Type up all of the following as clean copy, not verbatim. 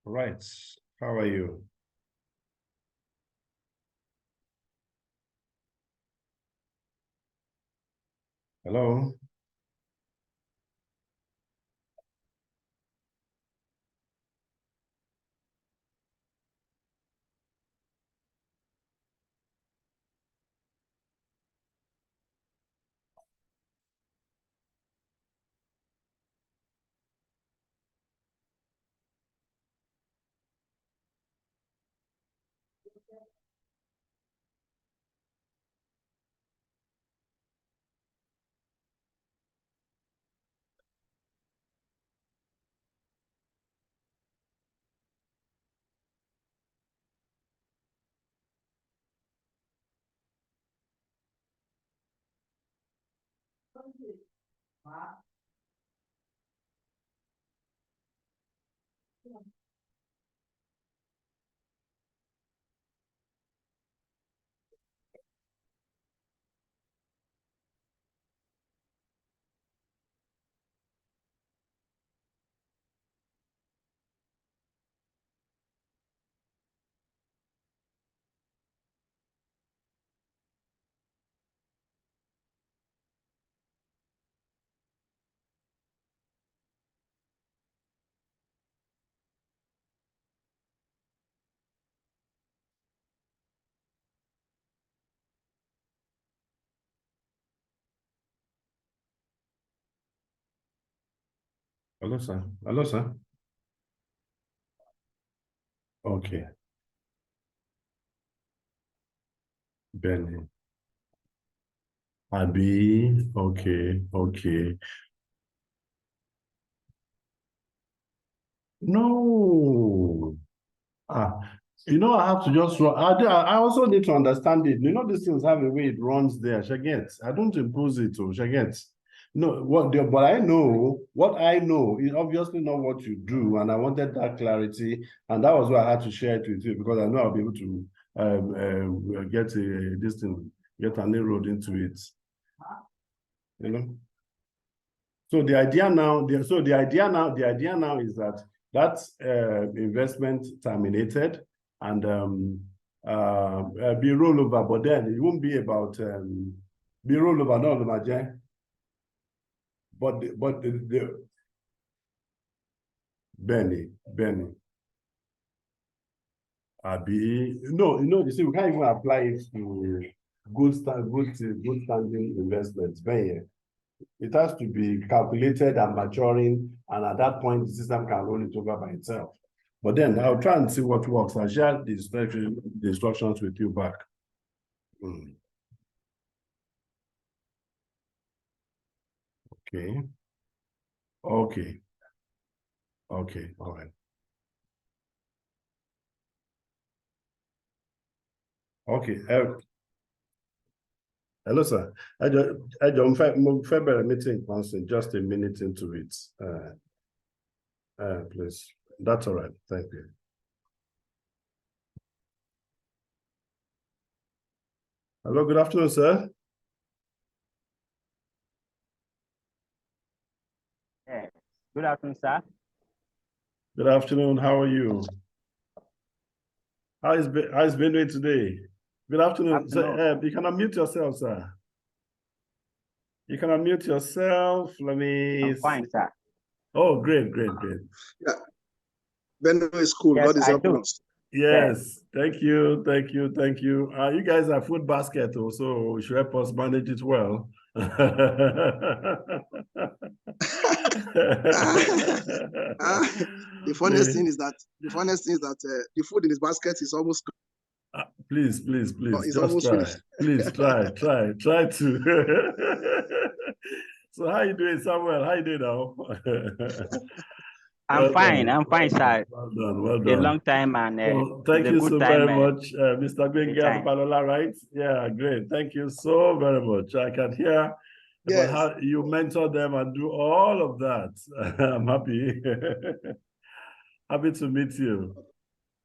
Right. How are you? Hello? Hello, sir. Hello, sir. Okay. Benny. Abi. Okay. Okay. No. Ah, I have to just run. I also need to understand it. These things have a way it runs there. Shaget. I don't impose it to Shaget. No, but what I know is obviously not what you do, and I wanted that clarity, and that was why I had to share it with you because I know I'll be able to get get an inroad into it. So the idea now is that investment terminated and be rollover, but then it won't be about be rollover, no, but the Benny. You see, we can't even apply it to good standing investments. Benny. It has to be calculated and maturing, and at that point, the system can roll it over by itself. But then I'll try and see what works. I'll share the instructions with you back. Okay. Okay. Okay. All right. Okay. Hello, sir. I don't February meeting constant, just a minute into it. Please. That's all right. Thank you. Hello, good afternoon, sir. Yeah. Good afternoon, sir. Good afternoon. How are you? How's been doing today? Good afternoon. So, you can unmute yourself, sir. You can unmute yourself. Let me. I'm fine, sir. Oh, great. Yeah. Benno is cool. Yes, God is helping us. Yes. Thank you. You guys are food basket, so you should help us manage it well. The funniest thing is that the food in his basket is almost. Please. It's Just try. finished. Please try to. So how you doing, Samuel? How you doing now? I'm fine, sir. Well done. A long time and thank you so very much, Mr. Benga Palola, right? Yeah, great. Thank you so very much. I can hear about how you mentor them and do all of that. I'm happy. Happy to meet you.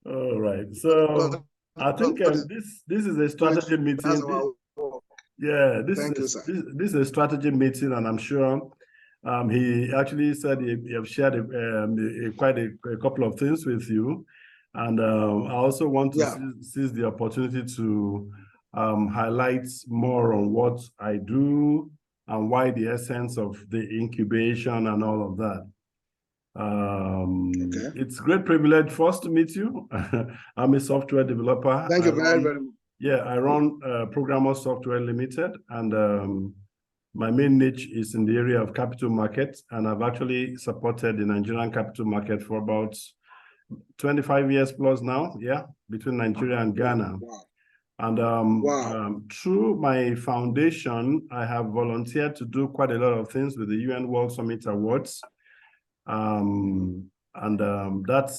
All right. So I think this is a strategy meeting. Yeah, this is a strategy meeting, and I'm sure He actually said he have shared quite a couple of things with you. And I also want to seize the opportunity to highlight more on what I do and why the essence of the incubation and all of that. It's a great privilege for us to meet you. I'm a software developer. Thank you very much. Yeah, I run Programmer Software Limited, and my main niche is in the area of capital markets, and I've actually supported the Nigerian capital market for about 25 years plus now, yeah, between Nigeria and Ghana. Wow. And through my foundation, I have volunteered to do quite a lot of things with the UN World Summit Awards. That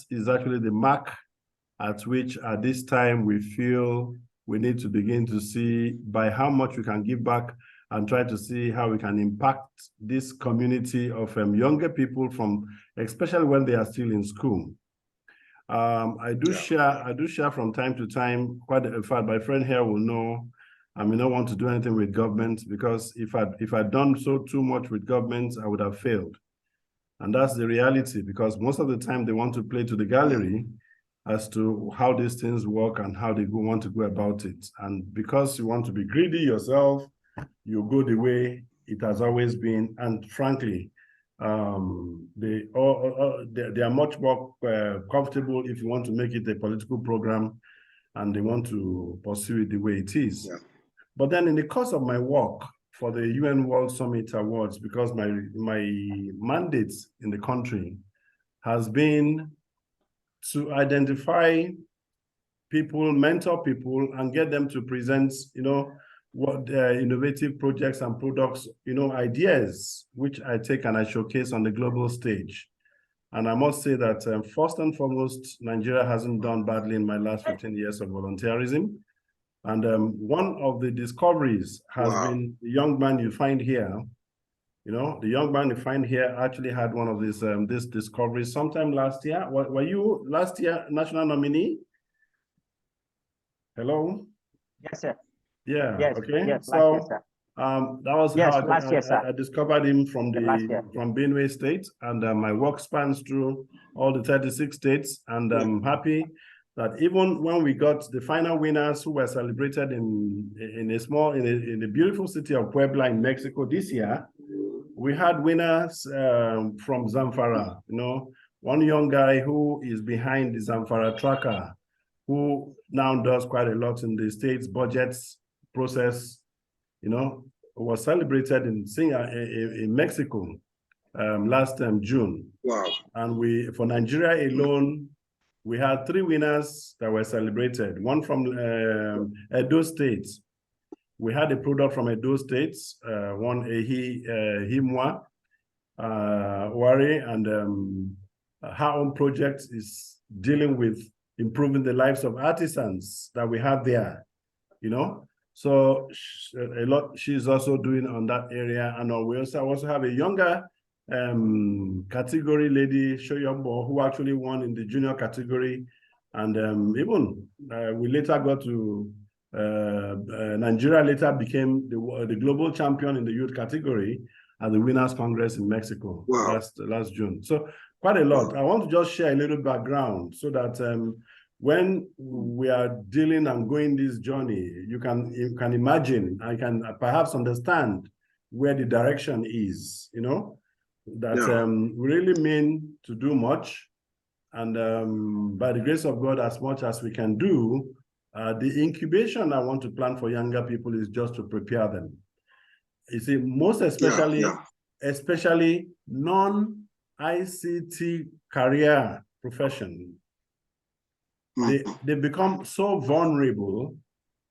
is actually the mark at which at this time we feel we need to begin to see by how much we can give back and try to see how we can impact this community of younger people from, especially when they are still in school. I do share from time to time, quite in fact, my friend here will know I may not want to do anything with government, because if I'd done so too much with government, I would have failed. And that's the reality, because most of the time they want to play to the gallery as to how these things work and how they want to go about it. And because you want to be greedy yourself, you go the way it has always been. And frankly, they are much more comfortable if you want to make it a political program and they want to pursue it the way it is. Yeah. But then in the course of my work for the UN World Summit Awards, because my mandate in the country has been to identify people, mentor people, and get them to present, what their innovative projects and products, ideas, which I take and I showcase on the global stage. And I must say that first and foremost, Nigeria hasn't done badly in my last 15 years of volunteerism. And one of the discoveries has been the young man you find here. The young man you find here actually had one of these this discoveries sometime last year. Were you last year national nominee? Hello? Yes, sir. Yeah. Yes. Okay. Yes. So last year, sir. that was how last year, sir. I discovered him from From Benue State, and my work spans through all the 36 states. And I'm happy that even when we got the final winners who were celebrated in a beautiful city of Puebla in Mexico this year, we had winners from Zamfara. One young guy who is behind the Zamfara tracker, who now does quite a lot in the state's budgets process, was celebrated in Mexico last June. Wow. And for Nigeria alone, we had 3 winners that were celebrated. One from Edo State. We had a product from Edo State, one Himwa, Wari, and her own project is dealing with improving the lives of artisans that we have there, So a lot she's also doing on that area. And we also have a younger category lady, Shoyombo, who actually won in the junior category. And even we later got to Nigeria later became the global champion in the youth category at the Winners Congress in Mexico last June. So quite a lot. I want to just share a little background so that when we are dealing and going this journey, you can imagine, I can perhaps understand where the direction is, that we really mean to do much. And by the grace of God, as much as we can do, the incubation I want to plan for younger people is just to prepare them. You see, most especially non-ICT career profession, they become so vulnerable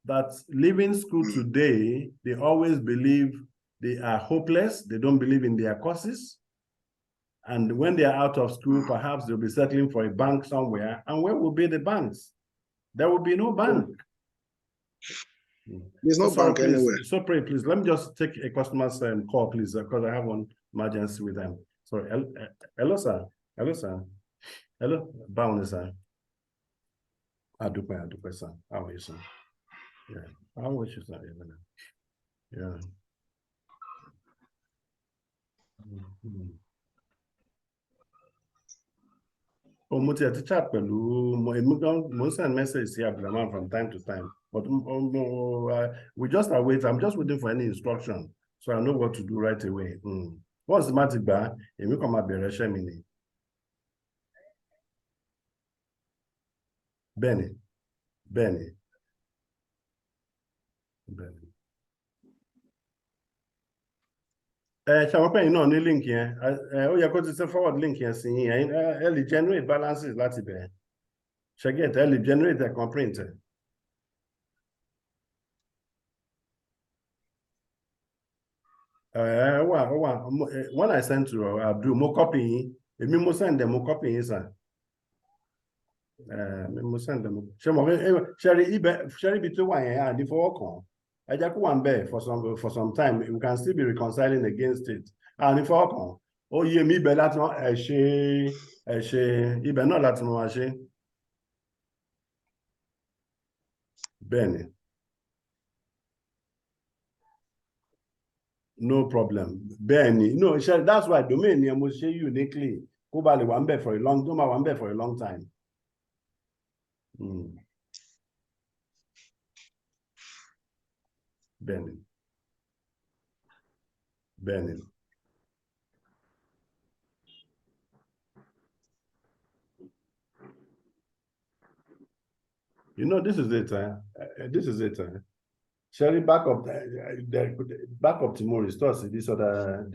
that leaving school today, they always believe they are hopeless. They don't believe in their courses. And when they are out of school, perhaps they'll be settling for a bank somewhere. And where will be the banks? There will be no bank. There's no bank anywhere. So pray, please. Let me just take a customer's call, please, because I have one emergency with them. Sorry. Hello, sir. Hello, sir. Hello, Bound, sir. Adupe, sir. How are you, sir? Yeah. How are you, sir? Yeah. Mo ti ẹ̀ chat pẹ̀lú mo send message sí Abdulrahman from time to time, but we just await. I'm just waiting for any instruction, so I know what to do right away. Once the matter gbà, èmi kàn máa bẹ̀rẹ̀ iṣẹ́ mi ni. Bẹ́ẹ̀ni, bẹ́ẹ̀ni, bẹ́ẹ̀ni. Ṣé àwọn pẹ̀yìn náà ní link yẹn? Ó yẹ kó ti ṣe forward link yẹn sí yín. Ẹ lè generate balances láti bẹ̀rẹ̀. Ṣé get ẹ lè generate ẹ̀ kan print ẹ̀. When I send to Abdul, mo copy yín. Èmi mo send them, mo copy yín sir. Mo send them. Ṣé mo ṣe ibi tó wà yẹn àdí fọwọ́ kàn. Ẹ jẹ́ kó wà ń bẹ̀ for some time. We can still be reconciling against it. Àní fọwọ́ kàn. Ó yé mi ibẹ̀ láti wọ́n ẹ ṣe ibẹ̀ náà láti wọ́n wá ṣe. Bẹ́ẹ̀ni. No problem. Bẹ́ẹ̀ni. No, that's why domain yẹn mo ṣe uniquely. Kó ba lè wà ń bẹ̀ for a long time. Wà ń bẹ̀ for a long time. Bẹ́ẹ̀ni. Bẹ́ẹ̀ni. You know, this is it. This is it. Sherry, back up tomorrow restores this other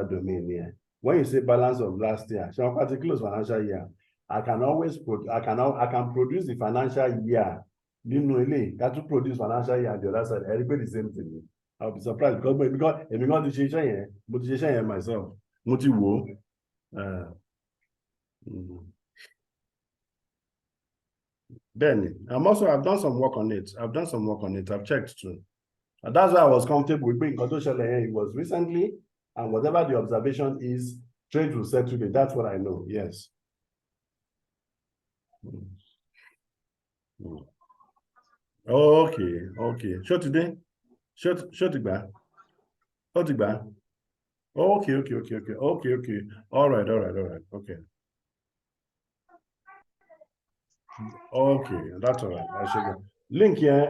domain here. When you say balance of last year, so particular financial year, I can always I can produce the financial year. You know, got to produce financial year on the other side. Everybody the same thing. I'll be surprised because the situation myself. Benny, I've done some work on it. I've checked too. And that's why I was comfortable with being controversial. It was recently, and whatever the observation is, trade will settle it. That's what I know. Yes. Okay. Show today. Show it back. Hold it back. Okay. All right. Okay. Okay, that's all right. I should go. Link here.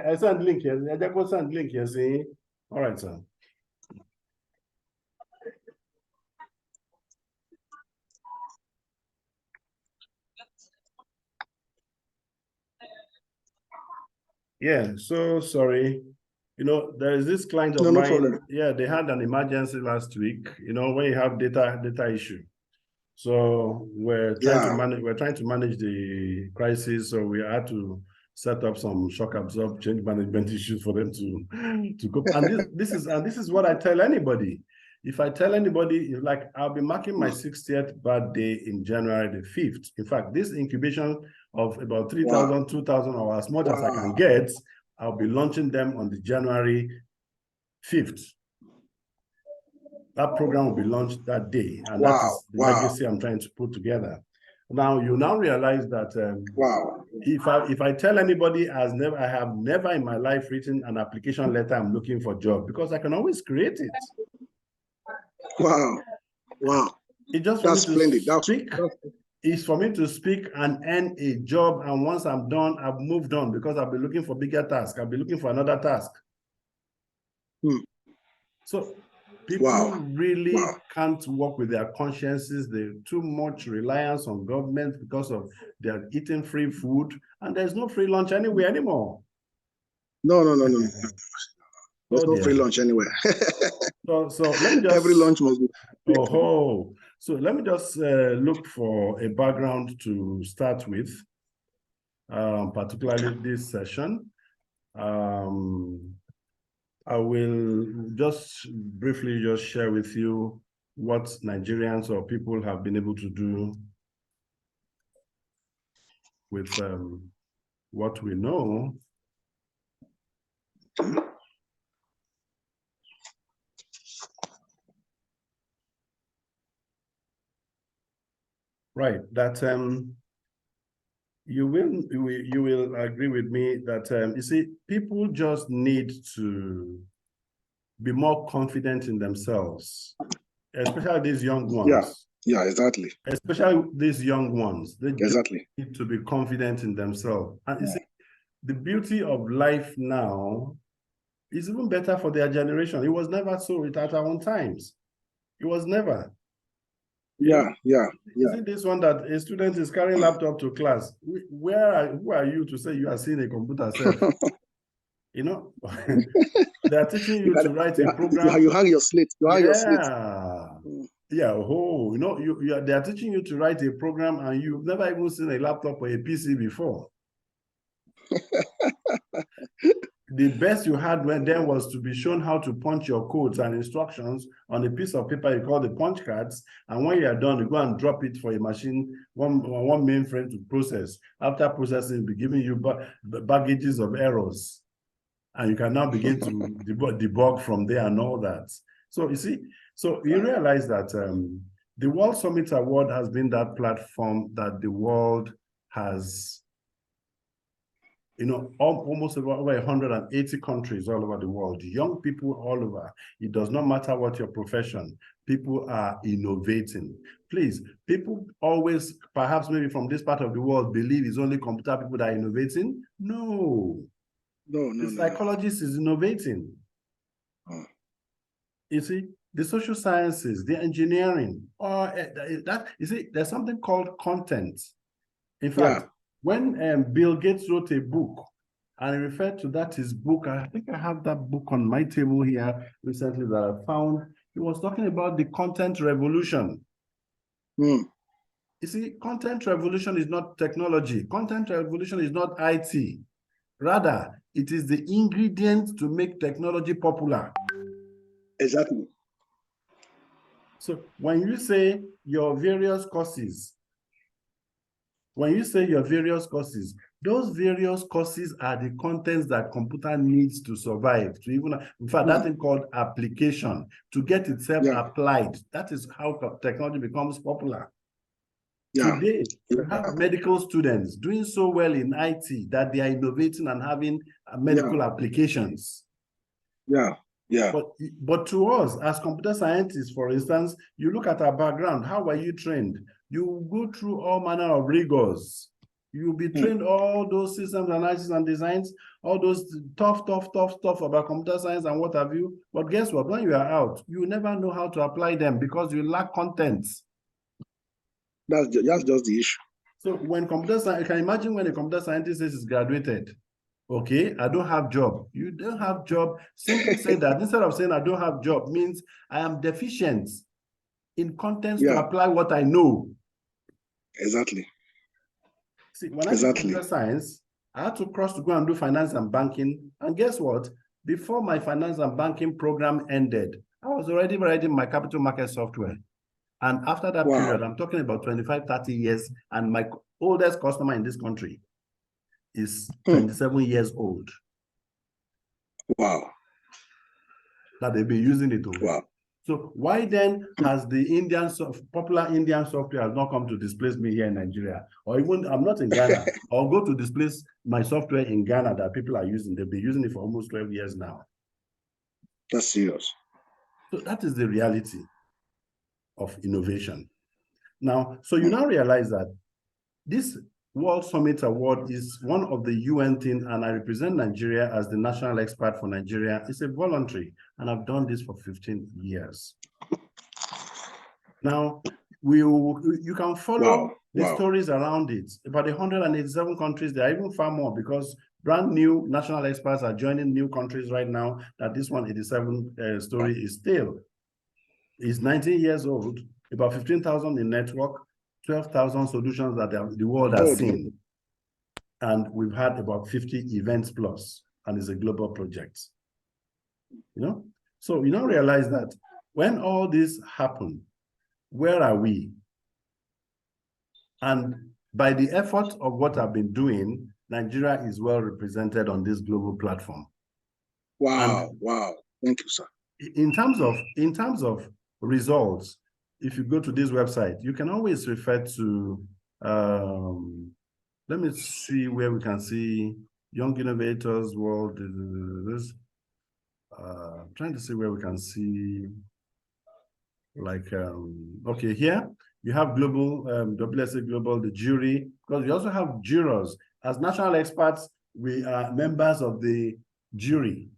I send link here. I just go send link here. See. All right, sir. Yeah. So sorry. You know, there is this client of mine. Problem. Yeah, they had an emergency last week. You know, when you have data issue. So we're trying to manage the crisis. So we had to set up some shock absorb change management issues for them to cope. And this is what I tell anybody. If I tell anybody, like I'll be marking my 60th birthday in January the 5th. In fact, this incubation of about 3,000, 2,000 or as much as I can get, I'll be launching them on the January 5th. That program will be launched that day, and that is the legacy I'm trying to put together. Now you now realize that if I tell anybody I have never in my life written an application letter I'm looking for a job, because I can always create it. Wow. It just that's splendid. It's for me to speak and earn a job, and once I'm done, I've moved on, because I'll be looking for bigger tasks. I'll be looking for another task. So people really can't work with their consciences. There's too much reliance on government because of they're eating free food, and there's no free lunch anywhere anymore. No. There's no free lunch anywhere. so let me just every lunch must be free. So let me just look for a background to start with, particularly this session. I will just briefly just share with you what Nigerians or people have been able to do with what we know. Right, that you will agree with me that you see, people just need to be more confident in themselves. especially these young ones. Yeah, exactly. Especially these young ones. They just Exactly. need to be confident in themselves. And you Yeah. see, the beauty of life now is even better for their generation. It was never so at our own times. It was never. Yeah, yeah, You yeah. see this one that a student is carrying laptop to class. Who are you to say you are seeing a computer self? You know, they are teaching you to write a program. You hang your slate. You hang your slate. Yeah. Yeah, you know, they are teaching you to write a program and you've never even seen a laptop or a PC before. The best you had then was to be shown how to punch your codes and instructions on a piece of paper you call the punch cards. And when you are done, you go and drop it for a machine, one mainframe to process. After processing, it'll be giving you baggages of errors. And you can now begin to debug from there and all that. So you see, so you realize that the World Summit Award has been that platform that the world has, you know, almost over 180 countries all over the world, young people all over. It does not matter what your profession, people are innovating. Please, people always, perhaps maybe from this part of the world, believe it's only computer people that are innovating. No. The psychologist is innovating. You see, the social sciences, the engineering, or you see, there's something called content. In fact, when Bill Gates wrote a book, and he referred to that his book, I think I have that book on my table here recently that I found. He was talking about the content revolution. You see, content revolution is not technology. Content revolution is not IT. Rather, it is the ingredient to make technology popular. Exactly. So when you say your various courses, those various courses are the contents that computer needs to survive, to even, in fact, that thing called application, to get itself applied. That is how technology becomes popular. Today, you have medical students doing so well in IT that they are innovating and having medical applications. But to us, as computer scientists, for instance, you look at our background, how were you trained? You go through all manner of rigors. You'll be trained all those systems analysis and designs, all those tough stuff about computer science and what have you. But guess what? When you are out, you never know how to apply them because you lack content. That's just the issue. So when computer science, you can imagine when a computer scientist is graduated, okay, I don't have job. You don't have job. Simply say that instead of saying I don't have job means I am deficient in content to apply what I know. Exactly. See, when I did computer science, I had to cross to go and do finance and banking. And guess what? Before my finance and banking program ended, I was already writing my capital market software. And after that period, I'm talking about 25, 30 years, and my oldest customer in this country is 27 years old. Wow. That they've been using it. Wow. So why then has the popular Indian software has not come to displace me here in Nigeria? Or even, I'm not in Ghana, I'll go to displace my software in Ghana that people are using. They've been using it for almost 12 years now. That's serious. So that is the reality of innovation. Now, so you now realize that this World Summit Award is one of the UN things, and I represent Nigeria as the national expert for Nigeria. It's a voluntary, and I've done this for 15 years. Now, you can follow the stories around it. About 187 countries, there are even far more because brand new national experts are joining new countries right now that this 187 story is still. It's 19 years old, about 15,000 in network, 12,000 solutions that the world has seen. And we've had about 50 events plus, and it's a global project. You know? So you now realize that when all this happened, where are we? And by the effort of what I've been doing, Nigeria is well represented on this global platform. Wow, wow. Thank you, sir. In terms of results, if you go to this website, you can always refer to, let me see where we can see Young Innovators World. I'm trying to see where we can see. like okay, here you have global WSA Global, the jury, because we also have jurors. As national experts, we are members of the jury.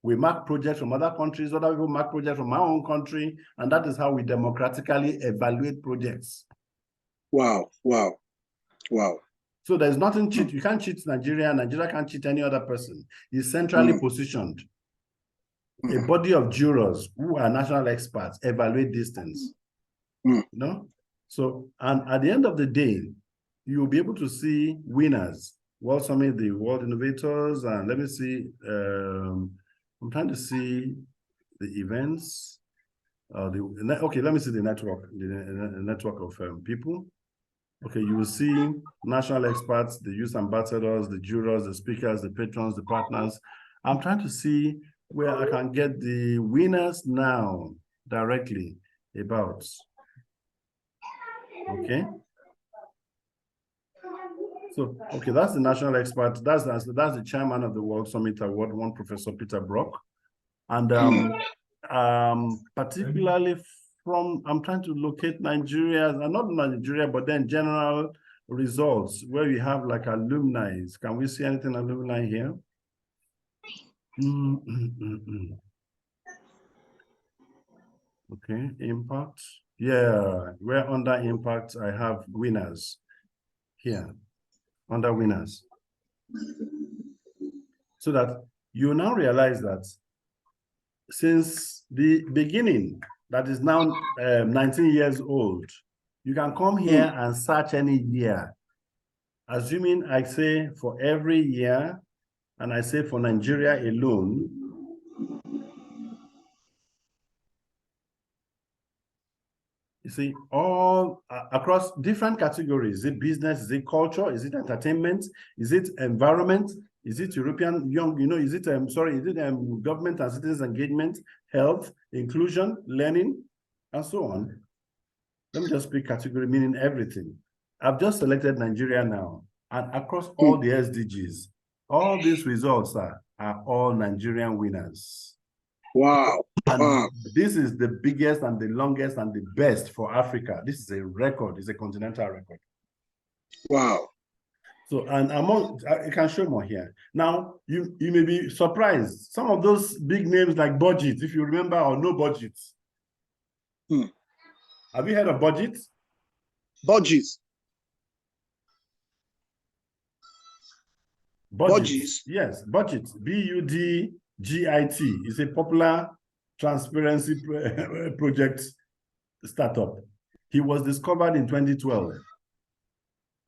We mark projects from other countries, other people mark projects from our own country, and that is how we democratically evaluate projects. Wow, wow, wow. So there's nothing cheat. You can't cheat Nigeria. Nigeria can't cheat any other person. It's centrally positioned. A body of jurors who are national experts evaluate these things. You know? So, and at the end of the day, you'll be able to see winners. World Summit, the World Innovators, and let me see. I'm trying to see the events. Okay, let me see the network, the network of people. Okay, you will see national experts, the youth ambassadors, the jurors, the speakers, the patrons, the partners. I'm trying to see where I can get the winners now directly about. Okay. So, okay, that's the national expert. That's the chairman of the World Summit Award, one Professor Peter Brock. And particularly from, I'm trying to locate Nigeria, not Nigeria, but then general results where we have like alumni. Can we see anything alumni here? Okay, impact. Yeah, where under impact, I have winners here, under winners. So that you now realize that since the beginning, that is now 19 years old, you can come here and search any year. Assuming I say for every year, and I say for Nigeria alone, you see, all across different categories. Is it business? Is it culture? Is it entertainment? Is it environment? Is it European young, is it, government and citizens engagement, health, inclusion, learning, and so on? Let me just pick category, meaning everything. I've just selected Nigeria now, and across all the SDGs, all these results are all Nigerian winners. Wow. And this is the biggest and the longest and the best for Africa. This is a record, it's a continental record. Wow. So, and I can show more here. Now, you may be surprised. Some of those big names like Budget, if you remember, or no Budget. Have you heard of Budget? Budget. Budget. Yes, Budget. BUDGIT is a popular transparency project startup. He was discovered in 2012.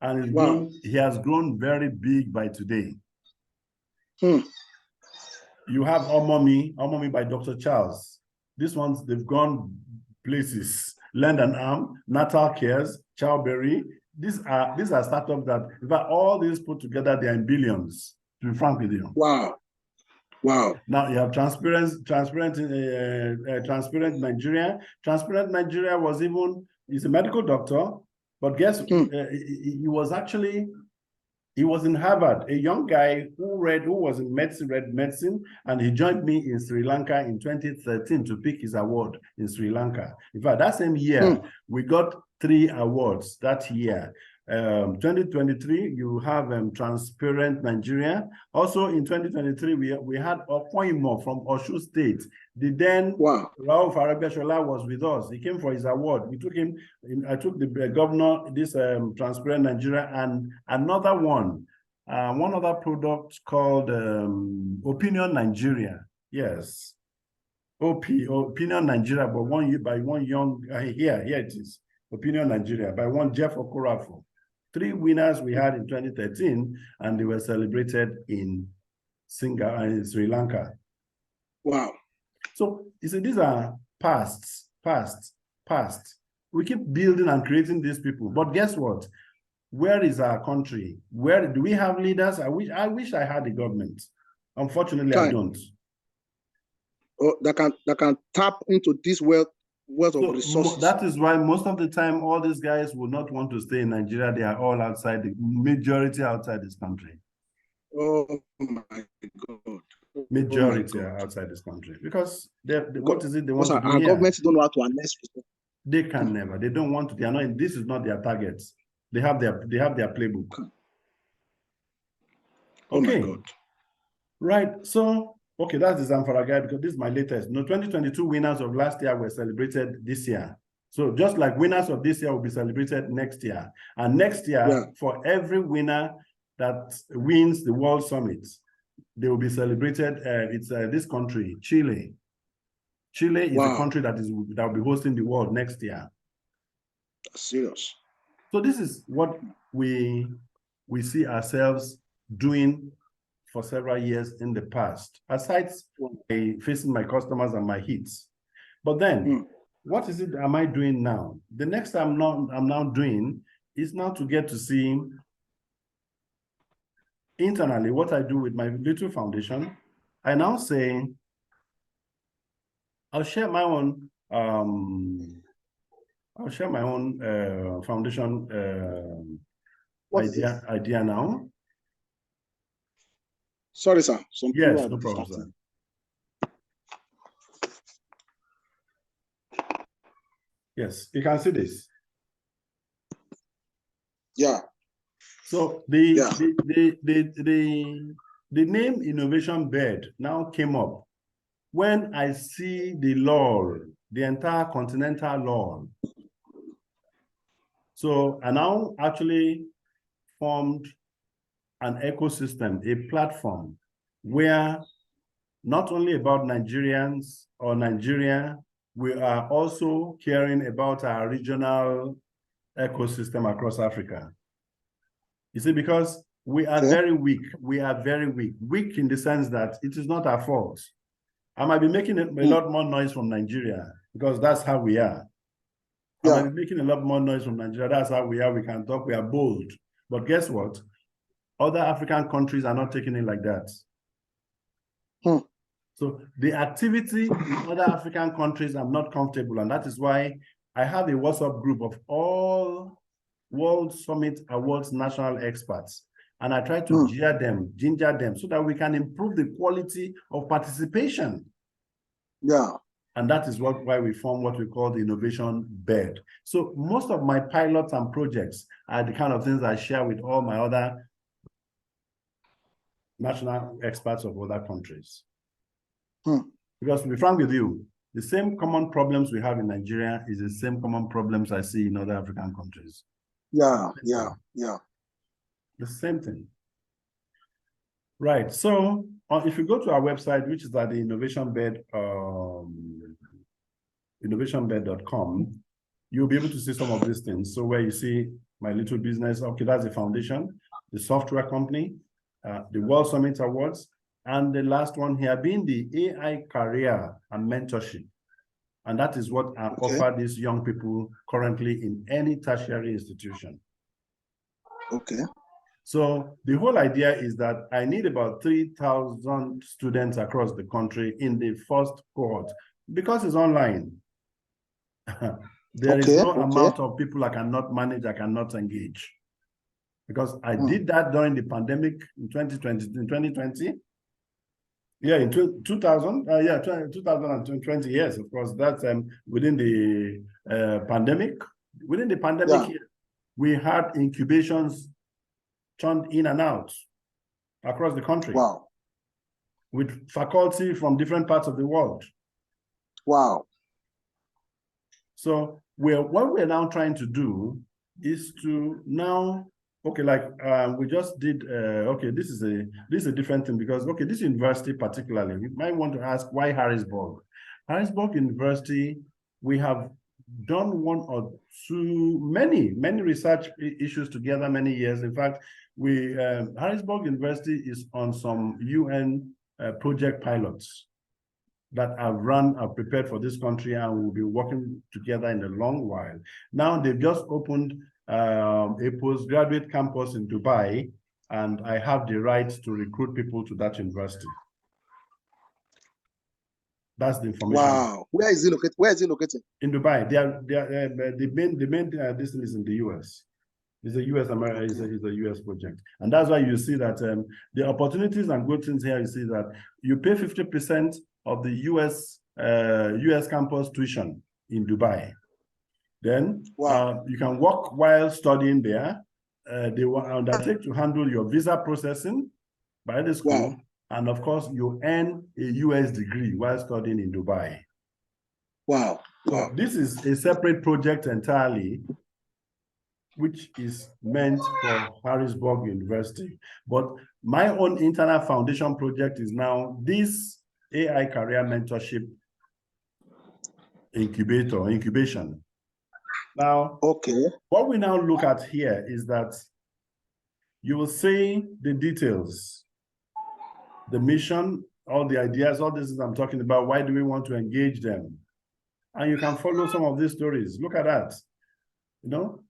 And he has grown very big by today. You have Omomi by Dr. Charles. These ones, they've gone places. Lend an Arm, Natal Cares, Chowberry. These are startups that, in fact, all these put together, they are in billions, to be frank with you. Wow. Wow. Now you have Transparent Nigeria. Transparent Nigeria he's a medical doctor, but guess he was in Harvard, a young guy who was in read medicine, and he joined me in Sri Lanka in 2013 to pick his award in Sri Lanka. In fact, that same year, we got 3 awards that year. 2023, you have Transparent Nigeria. Also in 2023, we had Opoimo from Oshu State. The then Rauf Arabiashola was with us. He came for his award. We took him. I took the governor, this Transparent Nigeria, and another one other product called Opinion Nigeria. Yes, Opinion Nigeria, but by one young here it is. Opinion Nigeria by one Jeff Okorafo. 3 winners we had in 2013, and they were celebrated in Singapore and Sri Lanka. Wow. So you see, these are past. We keep building and creating these people. But guess what? Where is our country? Where do we have leaders? I wish I had a government. Unfortunately, I don't. That can tap into this wealth of resources. That is why most of the time, all these guys will not want to stay in Nigeria. They are all outside, the majority outside this country. Oh my God. Majority are God. outside this country because what is it they want Because to do our here? government don't know how to harness resources. They can never. They don't want to. They are not. This is not their target. They have their playbook. Oh my Okay. God. Right. So okay, that's the Zamfara guy because this is my latest. No, 2022 winners of last year were celebrated this year. So just like winners of this year will be celebrated next year. And next year, for every winner that wins the World Summit, they will be celebrated. It's this country, Chile. Chile is the country that will be hosting the world next year. Serious. So this is what we see ourselves doing for several years in the past, aside facing my customers and my hits. But then, what is it am I doing now? The next I'm now doing is now to get to see internally what I do with my little foundation. I now say, I'll share my own foundation idea now. Sorry, sir. Yes, no problem, sir. Yes, you can see this. Yeah. So the name Innovation Bed now came up when I see the law, the entire continental law. So I now actually formed an ecosystem, a platform where not only about Nigerians or Nigeria, we are also caring about our regional ecosystem across Africa. You see, because we are very weak. We are very weak. Weak in the sense that it is not our fault. I might be making a lot more noise from Nigeria because that's how we are. I might be making a lot more noise from Nigeria. That's how we are. We can talk. We are bold. But guess what? Other African countries are not taking it like that. So the activity in other African countries, I'm not comfortable. And that is why I have a WhatsApp group of all World Summit Awards national experts. And I try to ginger them so that we can improve the quality of participation. Yeah. And that is why we form what we call the Innovation Bed. So most of my pilots and projects are the kind of things I share with all my other national experts of other countries. Because to be frank with you, the same common problems we have in Nigeria is the same common problems I see in other African countries. Yeah. The same thing. Right. So if you go to our website, which is at the innovationbed.com, you'll be able to see some of these things. So where you see my little business, okay, that's the foundation, the software company, the World Summit Awards, and the last one here being the AI career and mentorship. And that is what I offer these young people currently in any tertiary institution. Okay. So the whole idea is that I need about 3,000 students across the country in the first cohort because it's online. There is no amount of people I cannot manage, I cannot engage. Because I did that during the pandemic in 2020. Yeah, in 2000, 2020, yes, of course, that's within the pandemic. Within the pandemic, we had incubations turned in and out across the country. Wow. With faculty from different parts of the world. Wow. So what we're now trying to do is to now, okay, like we just did, okay, this is a different thing because, okay, this university particularly, you might want to ask why Harrisburg? Harrisburg University, we have done one or two, many research issues together many years. In fact, Harrisburg University is on some UN project pilots that are prepared for this country and will be working together in a long while. Now they've just opened a postgraduate campus in Dubai, and I have the right to recruit people to that university. That's the information. Wow. Where is it located? Where is it located? In Dubai. The main this is in the US. It's a US America, it's a US project. And that's why you see that the opportunities and good things here, you see that you pay 50% of the US campus tuition in Dubai. Then you can work while studying there. They will undertake to handle your visa processing by the school. And of course, you earn a US degree while studying in Dubai. Wow. So this is a separate project entirely, which is meant for Harrisburg University. But my own internal foundation project is now this AI career mentorship incubation. Now, what we now look at here is that you will see the details, the mission, all the ideas, all this is I'm talking about. Why do we want to engage them? And you can follow some of these stories. Look at that, you know?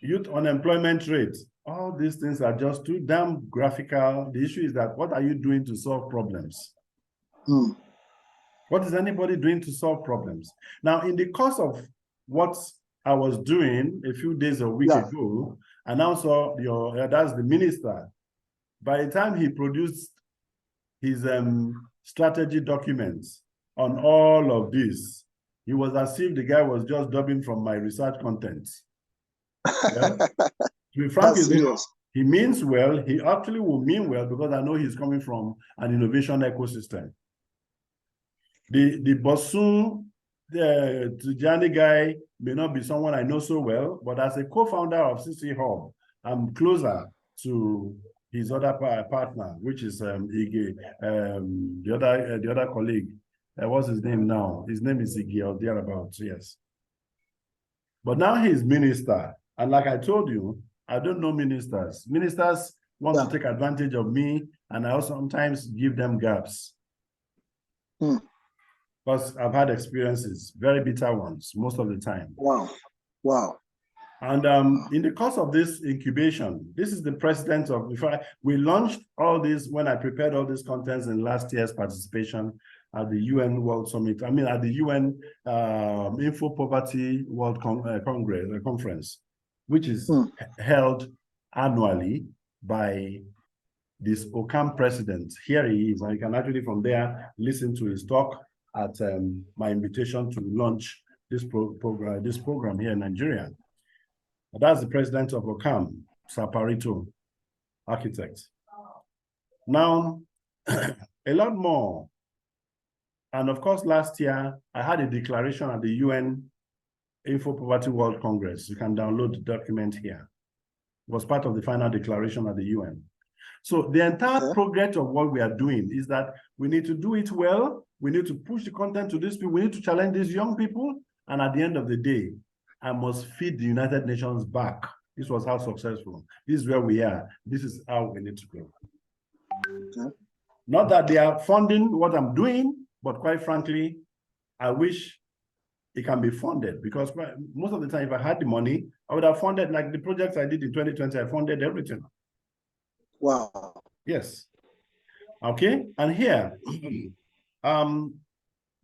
Youth unemployment rate. All these things are just too damn graphical. The issue is that what are you doing to solve problems? What is anybody doing to solve problems? Now, in the course of what I was doing a few days a week ago, I now saw that's the minister. By the time he produced his strategy documents on all of this, he was as if the guy was just dubbing from my research content. Well, to be frank, he means well. He actually will mean well because I know he's coming from an innovation ecosystem. The Bosun, the Tijani guy may not be someone I know so well, but as a co-founder of CC Hub, I'm closer to his other partner, which is Ige, the other colleague. What's his name now? His name is Ige or thereabouts, yes. But now he's minister. And like I told you, I don't know ministers. Ministers want to take advantage of me, and I also sometimes give them gaps. Because I've had experiences, very bitter ones, most of the time. And in the course of this incubation, this is the president of, we launched all this when I prepared all these contents in last year's participation at the UN World Summit, at the UN Info Poverty World Conference, which is held annually by this OCAM president. Here he is, and you can actually from there listen to his talk at my invitation to launch this program here in Nigeria. That's the president of OCAM, Saparito, architect. Now, a lot more. And of course, last year, I had a declaration at the UN Info Poverty World Congress. You can download the document here. It was part of the final declaration at the UN. So the entire progress of what we are doing is that we need to do it well. We need to push the content to these people. We need to challenge these young people. And at the end of the day, I must feed the United Nations back. This was how successful. This is where we are. This is how we need to go. Not that they are funding what I'm doing, but quite frankly, I wish it can be funded, because most of the time, if I had the money, I would have funded, like the projects I did in 2020, I funded everything. Wow. Yes. Okay. And here, to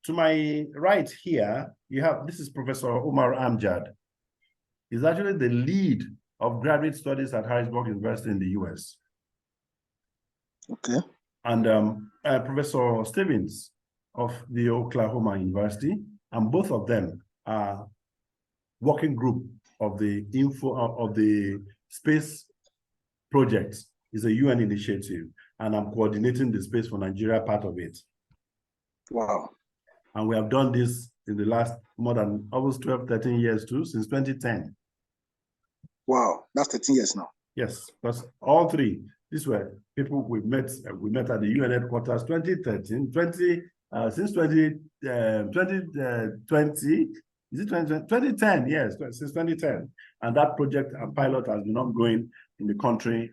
my right here, you have, this is Professor Omar Amjad. He's actually the lead of graduate studies at Harrisburg University in the US. Okay. And Professor Stevens of the Oklahoma University, and both of them are working group of the space project. It's a UN initiative, and I'm coordinating the Space for Nigeria part of it. Wow. And we have done this in the last more than almost 12, 13 years too, since 2010. Wow, that's 13 years now. Yes, because all three, these were people we met at the UN headquarters 2013, since 2020, is it 2010? Yes, since 2010. And that project and pilot has been ongoing in the country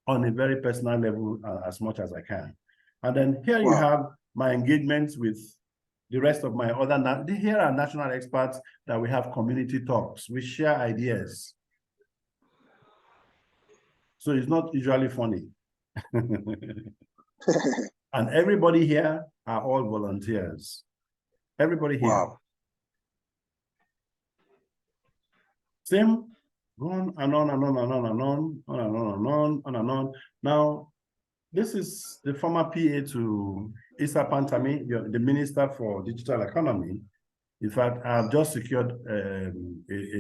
on a very personal level as much as I can. And then here you have my engagements with the rest of my other, here are national experts that we have community talks. We share ideas. So it's not usually funny. And everybody here are all volunteers. Everybody here. Wow. Same, on and on and on and on and on, on and on and on, on and on. Now, this is the former PA to Issa Pantami, the Minister for Digital Economy. In fact, I've just secured a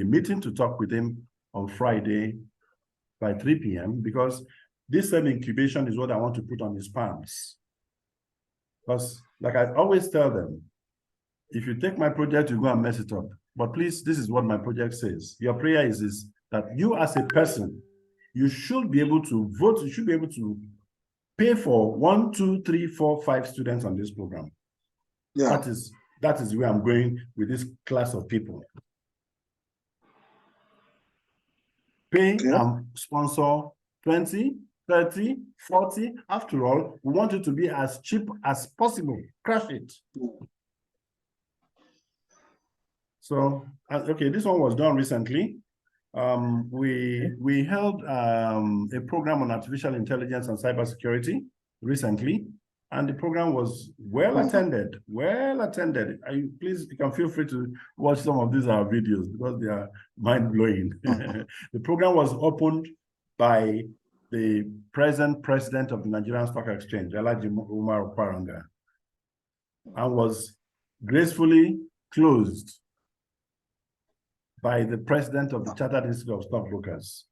meeting to talk with him on Friday by 3 p.m. because this same incubation is what I want to put on his palms. Because, like I always tell them, if you take my project, you go and mess it up. But please, this is what my project says. Your prayer is that you as a person, you should be able to vote, you should be able to pay for 1, 2, 3, 4, 5 students on this program. Yeah. That is where I'm going with this class of people. Pay and sponsor 20, 30, 40. After all, we want it to be as cheap as possible. Crash it. So, okay, this one was done recently. We held a program on artificial intelligence and cybersecurity recently, and the program was well attended. Please, you can feel free to watch some of these videos because they are mind-blowing. The program was opened by the present president of the Nigerian Stock Exchange, Alhaji Umar Okparanga, and was gracefully closed by the president of the Chartered Institute of Stockbrokers.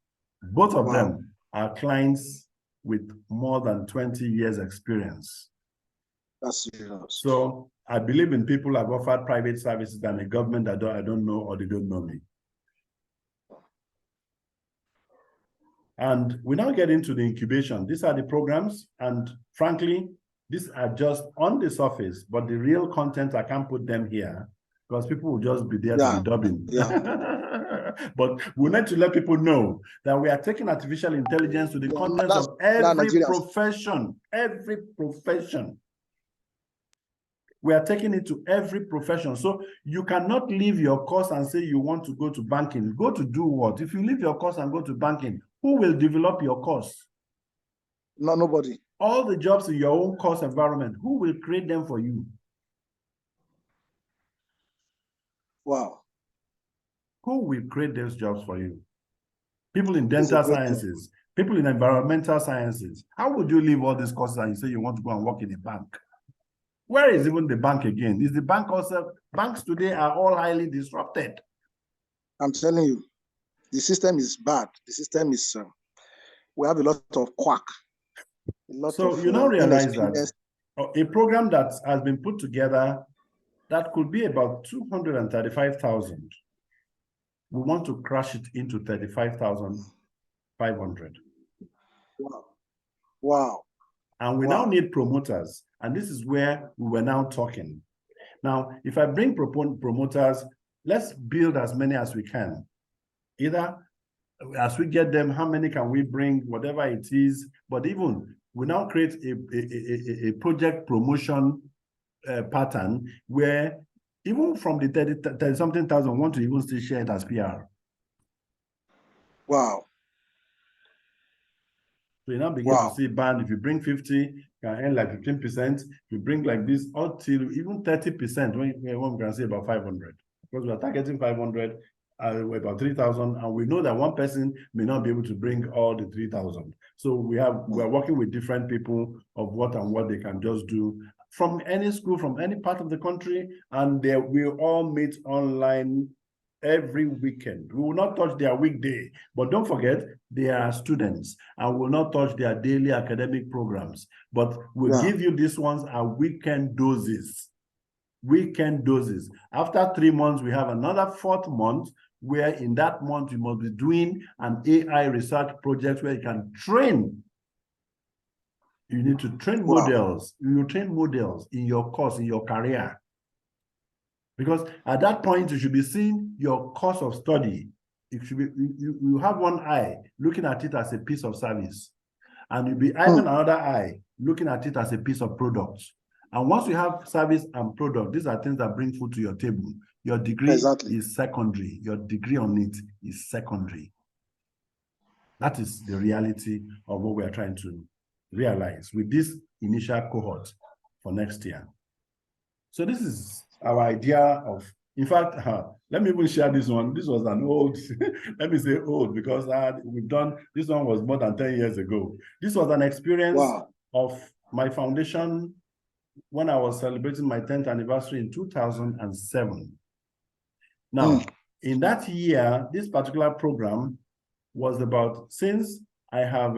Both of them are clients with more than 20 years experience. That's serious. So I believe in people who have offered private services than a government that I don't know or they don't know me. And we now get into the incubation. These are the programs, and frankly, these are just on the surface, but the real content, I can't put them here because people will just be there to be dubbing. But we need to let people know that we are taking artificial intelligence to the contents of every profession, every profession. We are taking it to every profession. So you cannot leave your course and say you want to go to banking. Go to do what? If you leave your course and go to banking, who will develop your course? No, nobody. All the jobs in your own course environment, who will create them for you? Wow. Who will create those jobs for you? People in dental sciences, people in environmental sciences. How would you leave all these courses and you say you want to go and work in a bank? Where is even the bank again? Is the bank also? Banks today are all highly disrupted. I'm telling you, the system is bad. The system is, we have a lot of quack. So you now realize that a program that has been put together that could be about 235,000. We want to crash it into 35,500. Wow. Wow. And we now need promoters. And this is where we were now talking. Now, if I bring promoters, let's build as many as we can. Either as we get them, how many can we bring, whatever it is. But even we now create a project promotion pattern where even from the 30-something thousand want to even still share it as PR. Wow. So you now begin to see band. If you bring 50, you can earn like 15%. If you bring like this, until even 30%, when we can say about 500. Because we are targeting 500, about 3,000, and we know that one person may not be able to bring all the 3,000. So we are working with different people of what they can just do from any school, from any part of the country, and we all meet online every weekend. We will not touch their weekday, but don't forget, they are students, and will not touch their daily academic programs. But we'll give you these ones as weekend doses. Weekend doses. After 3 months, we have another 4th month, where in that month you must be doing an AI research project where you can train. You need to train models. You train models in your course, in your career. Because at that point, you should be seeing your course of study. It should be, you have one eye looking at it as a piece of service. And you'll be having another eye looking at it as a piece of product. And once you have service and product, these are things that bring food to your table. Your degree is secondary. Your degree on it is secondary. That is the reality of what we are trying to realize with this initial cohort for next year. So this is our idea of In fact, let me even share this one. This was an old, let me say old, because we've done, this one was more than 10 years ago. This was an experience of my foundation when I was celebrating my 10th anniversary in 2007. Now, in that year, this particular program was about, since I have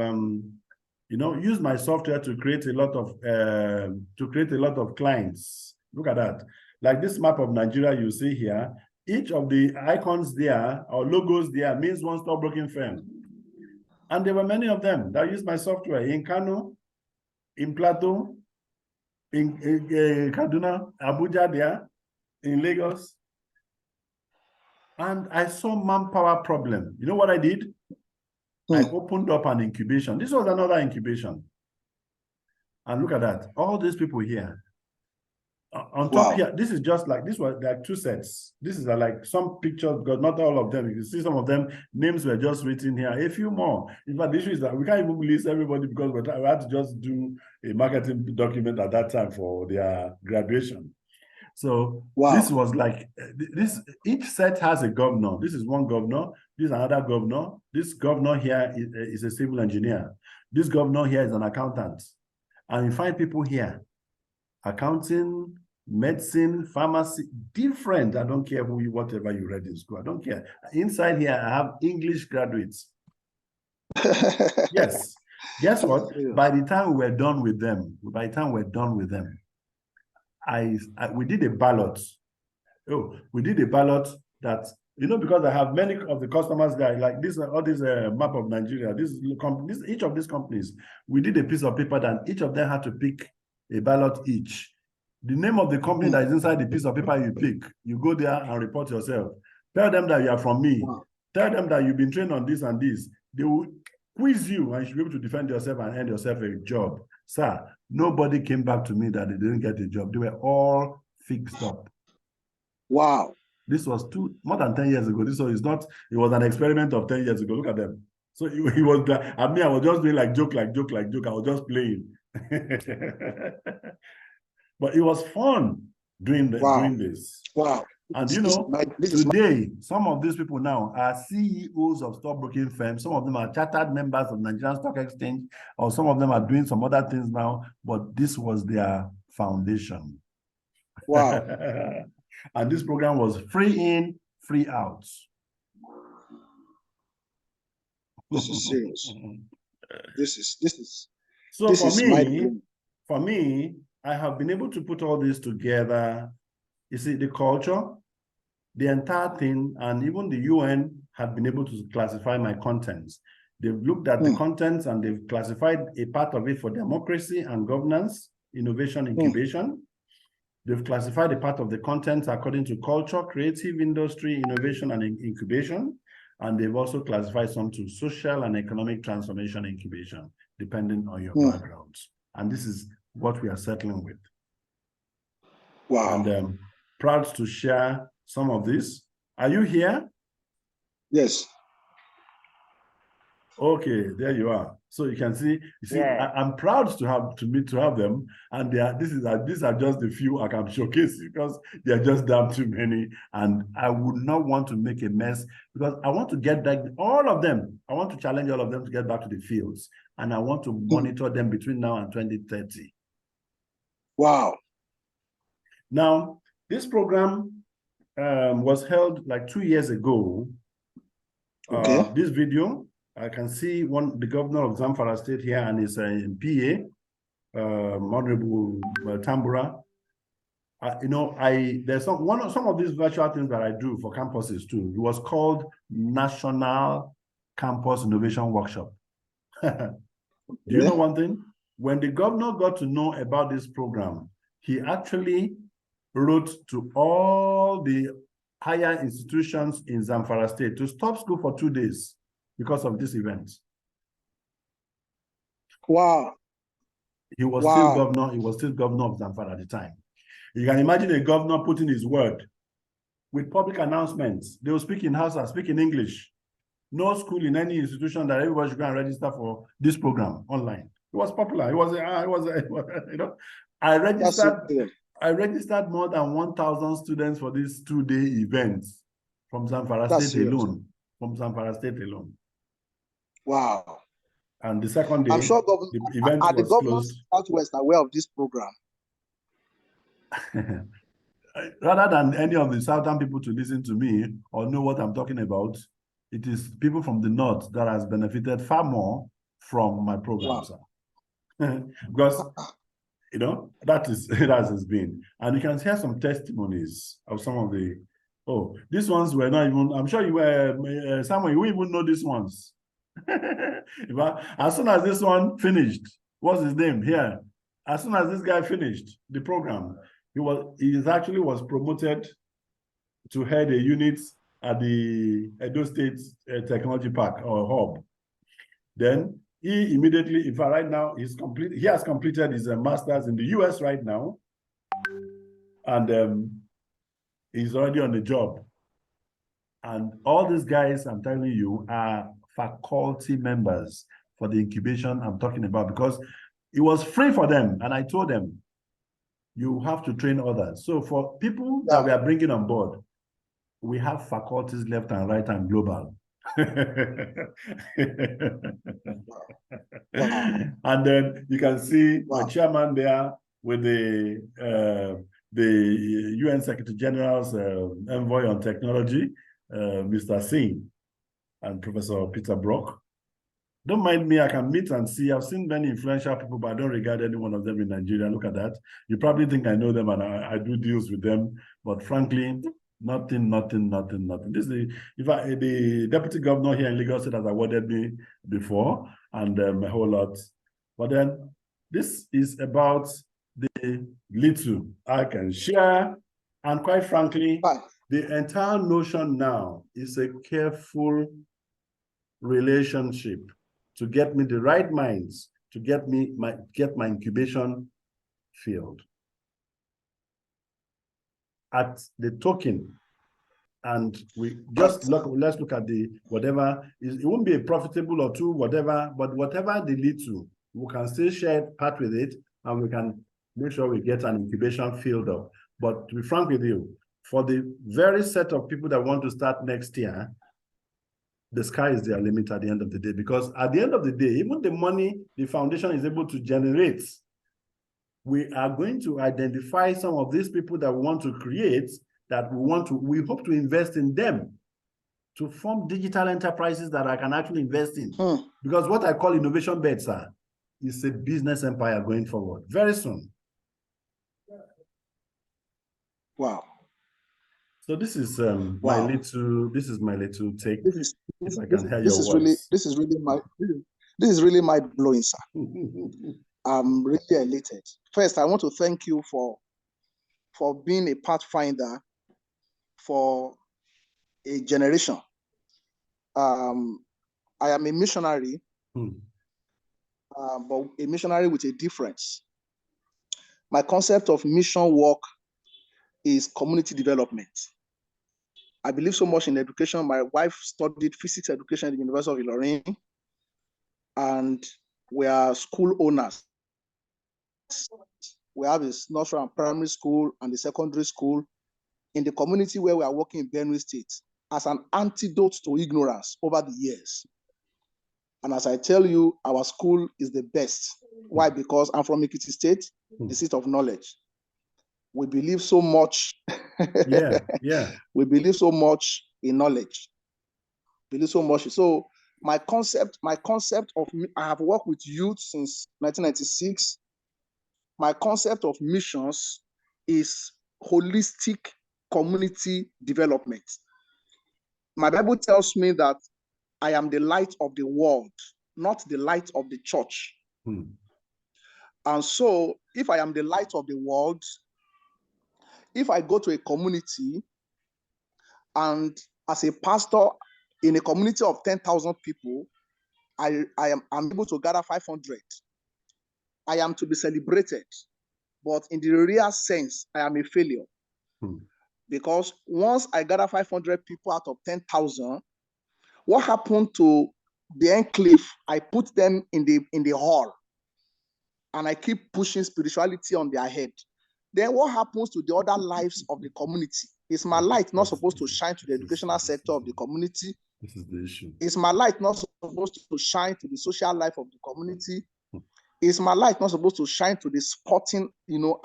used my software to create a lot of clients. Look at that. Like this map of Nigeria you see here, each of the icons there or logos there means one stockbroking firm. And there were many of them that used my software in Kano, in Plateau, in Kaduna, Abuja there, in Lagos. And I saw manpower problem. You know what I did? I opened up an incubation. This was another incubation. And look at that. All these people here. On top here, this is just like, this was like 2 sets. This is like some pictures, because not all of them. You can see some of them, names were just written here. A few more. In fact, the issue is that we can't even list everybody because we had to just do a marketing document at that time for their graduation. So this was like, each set has a governor. This is one governor. This is another governor. This governor here is a civil engineer. This governor here is an accountant. And you find people here, accounting, medicine, pharmacy, different. I don't care whatever you read in school. I don't care. Inside here, I have English graduates. Yes. Guess what? By the time we're done with them, we did a ballot. We did a ballot that, because I have many of the customers there, like this, all this map of Nigeria, each of these companies, we did a piece of paper that each of them had to pick a ballot each. The name of the company that is inside the piece of paper you pick, you go there and report yourself. Tell them that you are from me. Tell them that you've been trained on this and this. They will quiz you and you should be able to defend yourself and earn yourself a job. Sir, nobody came back to me that they didn't get a job. They were all fixed up. Wow. This was more than 10 years ago. This was not, it was an experiment of 10 years ago. Look at them. So he was, I was just doing like joke. I was just playing. But it was fun doing this. Wow. And today, some of these people now are CEOs of stockbroking firms. Some of them are chartered members of Nigerian Stock Exchange, or some of them are doing some other things now, but this was their foundation. Wow. And this program was free in, free out. This is serious. So for me, I have been able to put all this together. You see, the culture, the entire thing, and even the UN have been able to classify my contents. They've looked at the contents and they've classified a part of it for democracy and governance, innovation, incubation. They've classified a part of the contents according to culture, creative industry, innovation, and incubation. And they've also classified some to social and economic transformation incubation, depending on your backgrounds. And this is what we are settling with. Wow. And proud to share some of this. Are you here? Yes. Okay, there you are. So you can see, I'm proud to have them, and these are just the few I can showcase because they are just damn too many, and I would not want to make a mess because I want to get back all of them. I want to challenge all of them to get back to the fields, and I want to monitor them between now and 2030. Wow. Now, this program was held like 2 years ago. Okay. This video, I can see the governor of Zamfara State here and his PA, Honorable Tambura. There's some of these virtual things that I do for campuses too. It was called National Campus Innovation Workshop. Do you know one thing? When the governor got to know about this program, he actually wrote to all the higher institutions in Zamfara State to stop school for 2 days because of this event. Wow. He was still governor. He was still governor of Zamfara at the time. You can imagine a governor putting his word with public announcements. They will speak in Hausa, speak in English. No school in any institution that everybody should go and register for this program online. It was popular. I registered I registered more than 1,000 students for this 2-day event from Zamfara That's State serious. alone. From Zamfara State alone. Wow. And the second day, I'm sure the event are the was governors closed. Southwest aware of this program? Rather than any of the southern people to listen to me or know what I'm talking about, it is people from the north that has benefited far more from my program, Wow. sir. Because that has been. And you can hear some testimonies of some of the, these ones were not even, I'm sure you were, Samuel, you even know these ones. But as soon as this one finished, what's his name here? As soon as this guy finished the program, he actually was promoted to head a unit at the Edo State Technology Park or Hub. Then he immediately, in fact, right now, he has completed his master's in the US right now. And he's already on the job. And all these guys, I'm telling you, are faculty members for the incubation I'm talking about, because it was free for them. And I told them, you have to train others. So for people that we are bringing on board, we have faculties left and right and global. And then you can see my chairman there with the UN Secretary General's envoy on technology, Mr. Singh, and Professor Peter Brock. Don't mind me, I can meet and see. I've seen many influential people, but I don't regard any one of them in Nigeria. Look at that. You probably think I know them and I do deals with them, but frankly, nothing. This is the deputy governor here in Lagos State has awarded me before, and a whole lot. But then this is about the little I can share, and quite frankly, the entire notion now is a careful relationship to get me the right minds, to get my incubation field at the token. And let's look at the whatever it won't be a profitable or two, whatever, but whatever they lead to, we can still share part with it, and we can make sure we get an incubation field up. But to be frank with you, for the very set of people that want to start next year, the sky is their limit at the end of the day, because at the end of the day, even the money the foundation is able to generate, we are going to identify some of these people that we want to create, that we hope to invest in them to form digital enterprises that I can actually invest in. Because what I call Innovationbed-Ai is a business empire going forward very soon. Wow. So this is my little take. This is really mind blowing, sir. I'm really elated. First, I want to thank you for being a pathfinder for a generation. I am a missionary, but a missionary with a difference. My concept of mission work is community development. I believe so much in education. My wife studied physics education at the University of Ilorin, and we are school owners. We have a nursery and primary school and the secondary school in the community where we are working in Benue State as an antidote to ignorance over the years. And as I tell you, our school is the best. Why? Because I'm from Ekiti State, the seat of knowledge. We believe so much. We believe so much in knowledge. Believe so much. So my concept of, I have worked with youth since 1996. My concept of missions is holistic community development. My Bible tells me that I am the light of the world, not the light of the church. And so if I am the light of the world, if I go to a community and as a pastor in a community of 10,000 people, I'm able to gather 500. I am to be celebrated, but in the real sense, I am a failure. Because once I gather 500 people out of 10,000, what happened to the enclave? I put them in the hall, and I keep pushing spirituality on their head. then what happens to the other lives of the community? Is my light not supposed to shine to the educational sector of the community? This is the issue. Is my light not supposed to shine to the social life of the community? Is my light not supposed to shine to the sporting,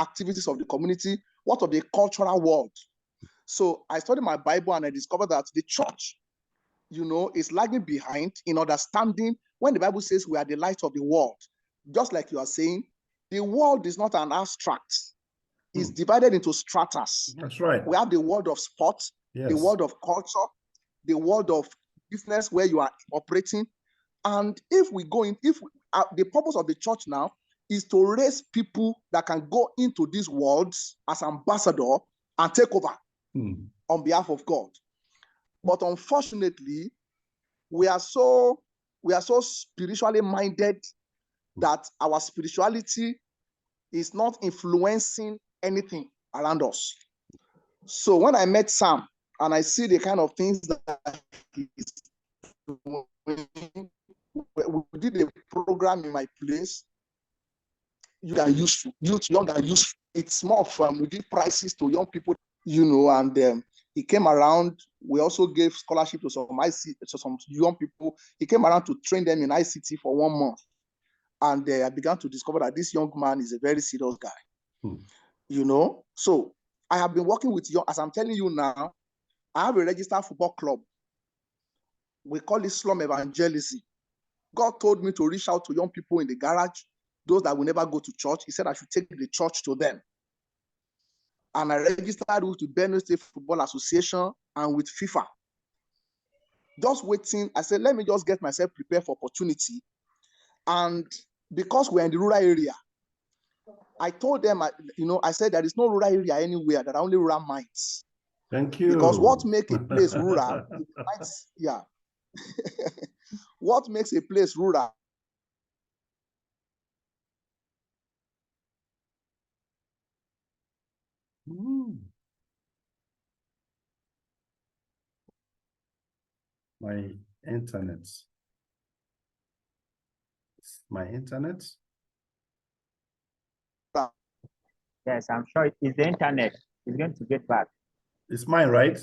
activities of the community? What of the cultural world? So I studied my Bible and I discovered that the church, is lagging behind in understanding when the Bible says we are the light of the world. Just like you are saying, the world is not an abstract. It's divided into stratas. That's right. We have the world of sport, Yes. the world of culture, the world of business where you are operating. And if we go in, the purpose of the church now is to raise people that can go into these worlds as ambassador and take over on behalf of God. But unfortunately, we are so spiritually minded that our spirituality is not influencing anything around us. So when I met Sam and I see the kind of things that he's doing, we did a program in my place, young and useful. It's more fun. We give prizes to young people, and he came around. We also gave scholarship to some young people. He came around to train them in ICT for 1 month. And I began to discover that this young man is a very serious guy. So I have been working with as I'm telling you now, I have a registered football club. We call it slum evangelism. God told me to reach out to young people in the garage, those that will never go to church. He said I should take the church to them. And I registered with the Benue State Football Association and with FIFA. Just waiting, I said, let me just get myself prepared for opportunity. And because we're in the rural area, I told them, I said there is no rural area anywhere, there are only rural minds. Thank you. Because what makes a place rural, what makes a place rural? My internet. My internet? Yes, I'm sure it's the internet. It's going to get back. It's mine, right?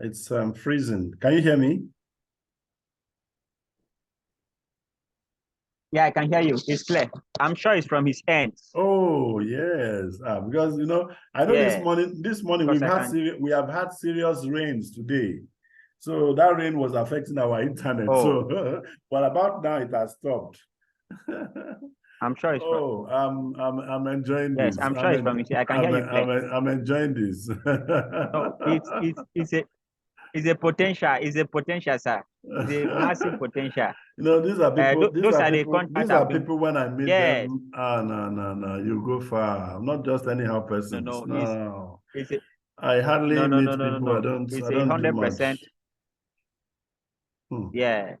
It's freezing. Can you hear me? Yeah, I can hear you. It's clear. I'm sure it's from his end. Oh yes, because I know Yeah. this morning we have had serious rains today, so that rain was affecting our internet. Oh. So, but about now it has stopped. I'm sure it's from. I'm enjoying Yes, this. I'm sure it's from his. I can hear you clear. I'm enjoying this. No, it's a potential. It's a potential, sir. It's a massive potential. These are people. These are people. When I meet them, no, you go far. I'm not just anyhow person. No. I hardly meet people. I don't. It's I don't do 100%. Yeah.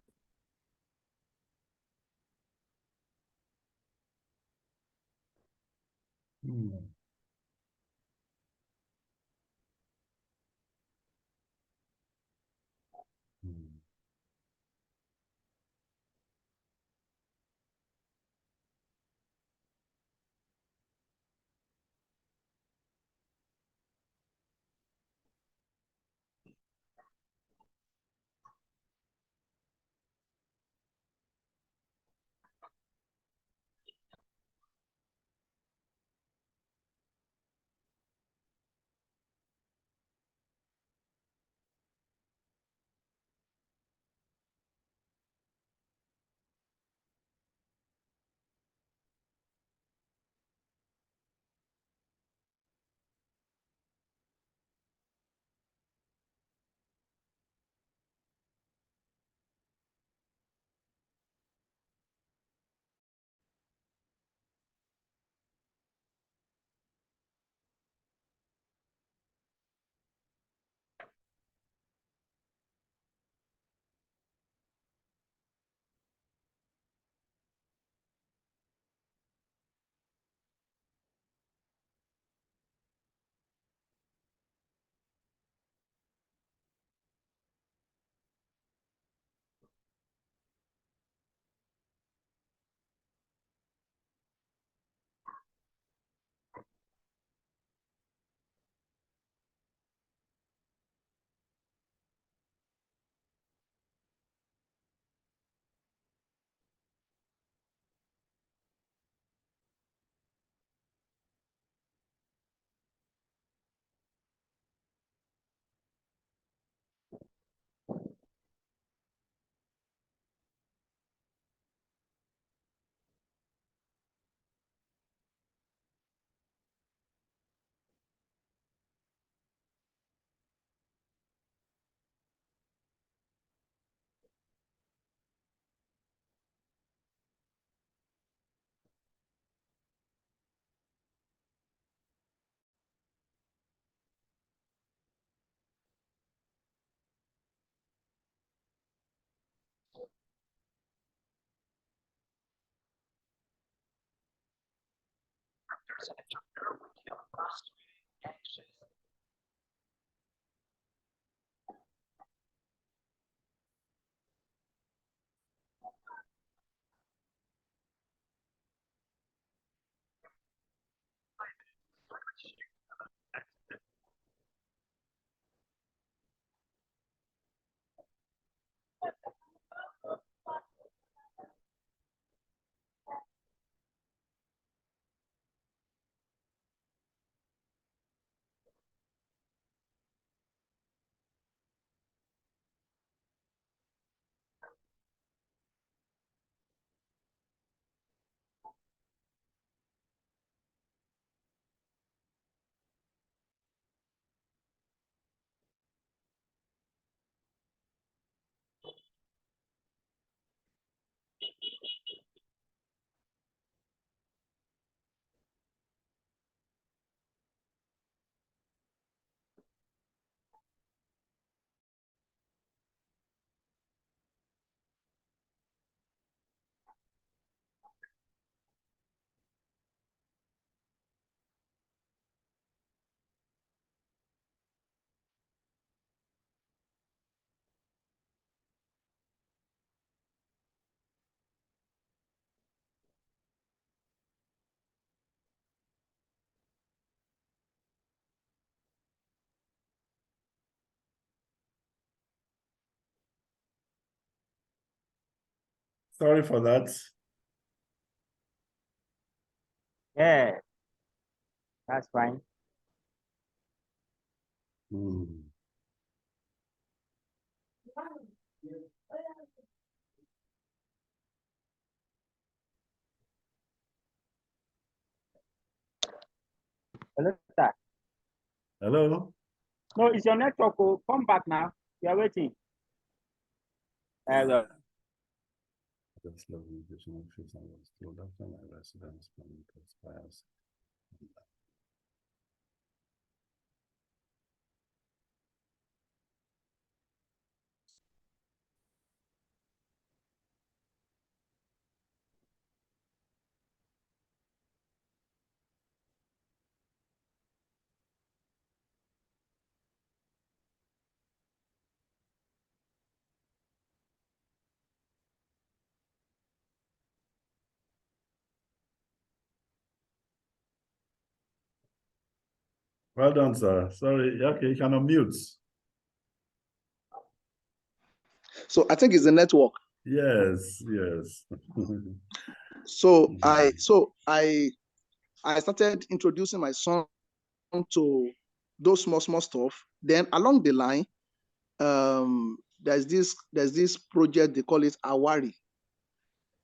Sorry for that. Yeah, that's fine. Hmm. Hello, sir. Hello? No, it's your network. Oh, come back now. You are waiting. Hello. Just love education office and was told after my residence permit expires. Well done, sir. Sorry. Okay, you can unmute. So I think it's the network. Yes, yes. So I started introducing my son to those small stuff. Then along the line, there's this project, they call it Awari.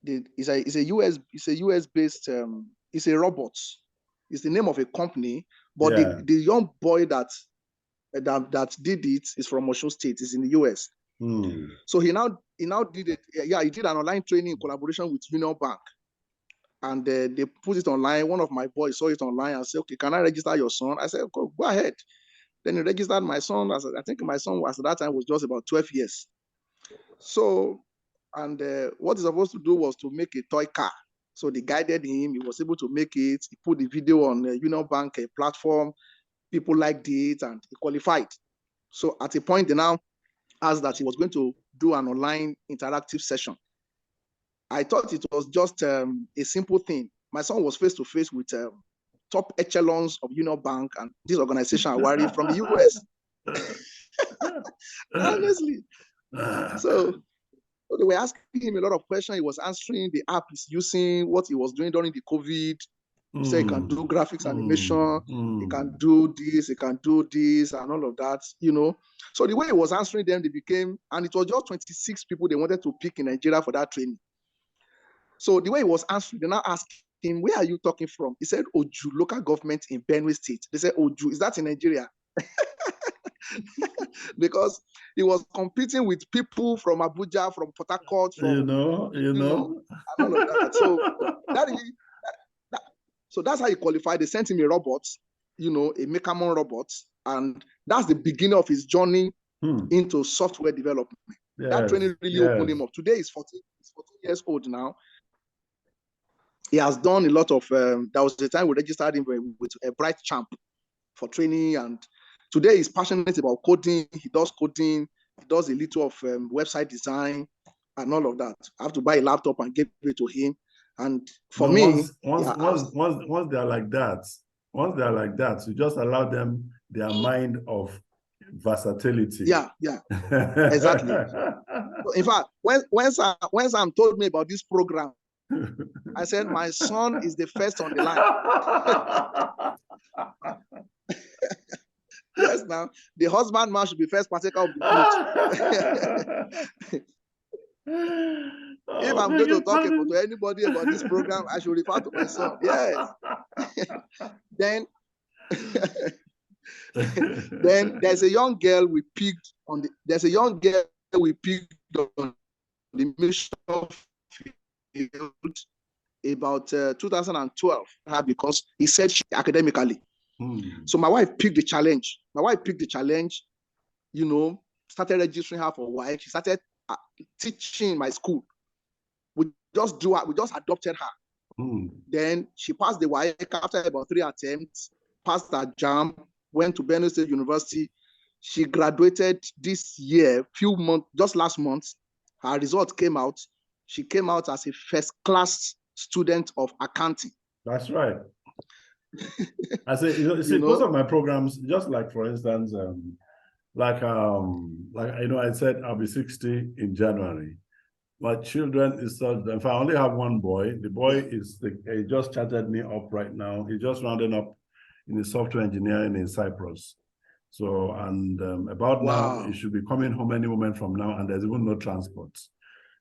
It's a US based it's a robot. It's the name of a company, but Yeah. the young boy that did it is from Osho State. It's in the US. Hmm. So he now did it. Yeah, he did an online training in collaboration with Union Bank, and they put it online. One of my boys saw it online and said, "Okay, can I register your son?" I said, "Go ahead." Then he registered my son. I think my son was at that time was just about 12 years. So, and what he's supposed to do was to make a toy car. So they guided him. He was able to make it. He put the video on Union Bank platform. People liked it, and he qualified. So at a point, they now asked that he was going to do an online interactive session. I thought it was just a simple thing. My son was face to face with top echelons of Union Bank and this organization, Awari, from the US. Honestly. So they were asking him a lot of questions. He was answering the app he's using, what he was doing during the COVID. He said he can do graphics animation, he can do this, and all of that, So the way he was answering them, they became, and it was just 26 people they wanted to pick in Nigeria for that training. So the way he was answering, they now asked him, "Where are you talking from?" He said, "Oju, local government in Benue State." They said, "Oju, is that in Nigeria?" Because he was competing with people from Abuja, from Port Harcourt, from you know, and all of that. So so that's how he qualified. They sent him a robot, a Mekamon robot, and that's the beginning of his journey into software development. That training really opened him up. Today he's 14 years old now. he has done a lot of, there was a time we registered him with a Bright Champ for training, and today he's passionate about coding. He does coding, he does a little of website design and all of that. I have to buy a laptop and give it to him. And for me, once they're like that, you just allow them their mind of versatility. Yeah, exactly. In fact, when Sam told me about this program, I said, my son is the first on the line. Yes, now the husband man should be first partaker of the fruit. If I'm going to talk to anybody about this program, I should refer to my son. Yes. Then there's a young girl we picked on the mission field about 2012, because he said she academically. So my wife picked the challenge. Started registering her for WAEC. She started teaching in my school. We just adopted her. Then she passed the WAEC after about 3 attempts, passed her JAM, went to Benue State University. She graduated this year, just last month. Her results came out. She came out as a first-class student of accounting. That's right. I say, most of my programs, just like, for instance, I said I'll be 60 in January. My children is such. If I only have one boy, the boy he just chatted me up right now. He's just rounding up in the software engineering in Cyprus. So, and about now, he should be coming home any moment from now, and there's even no transport.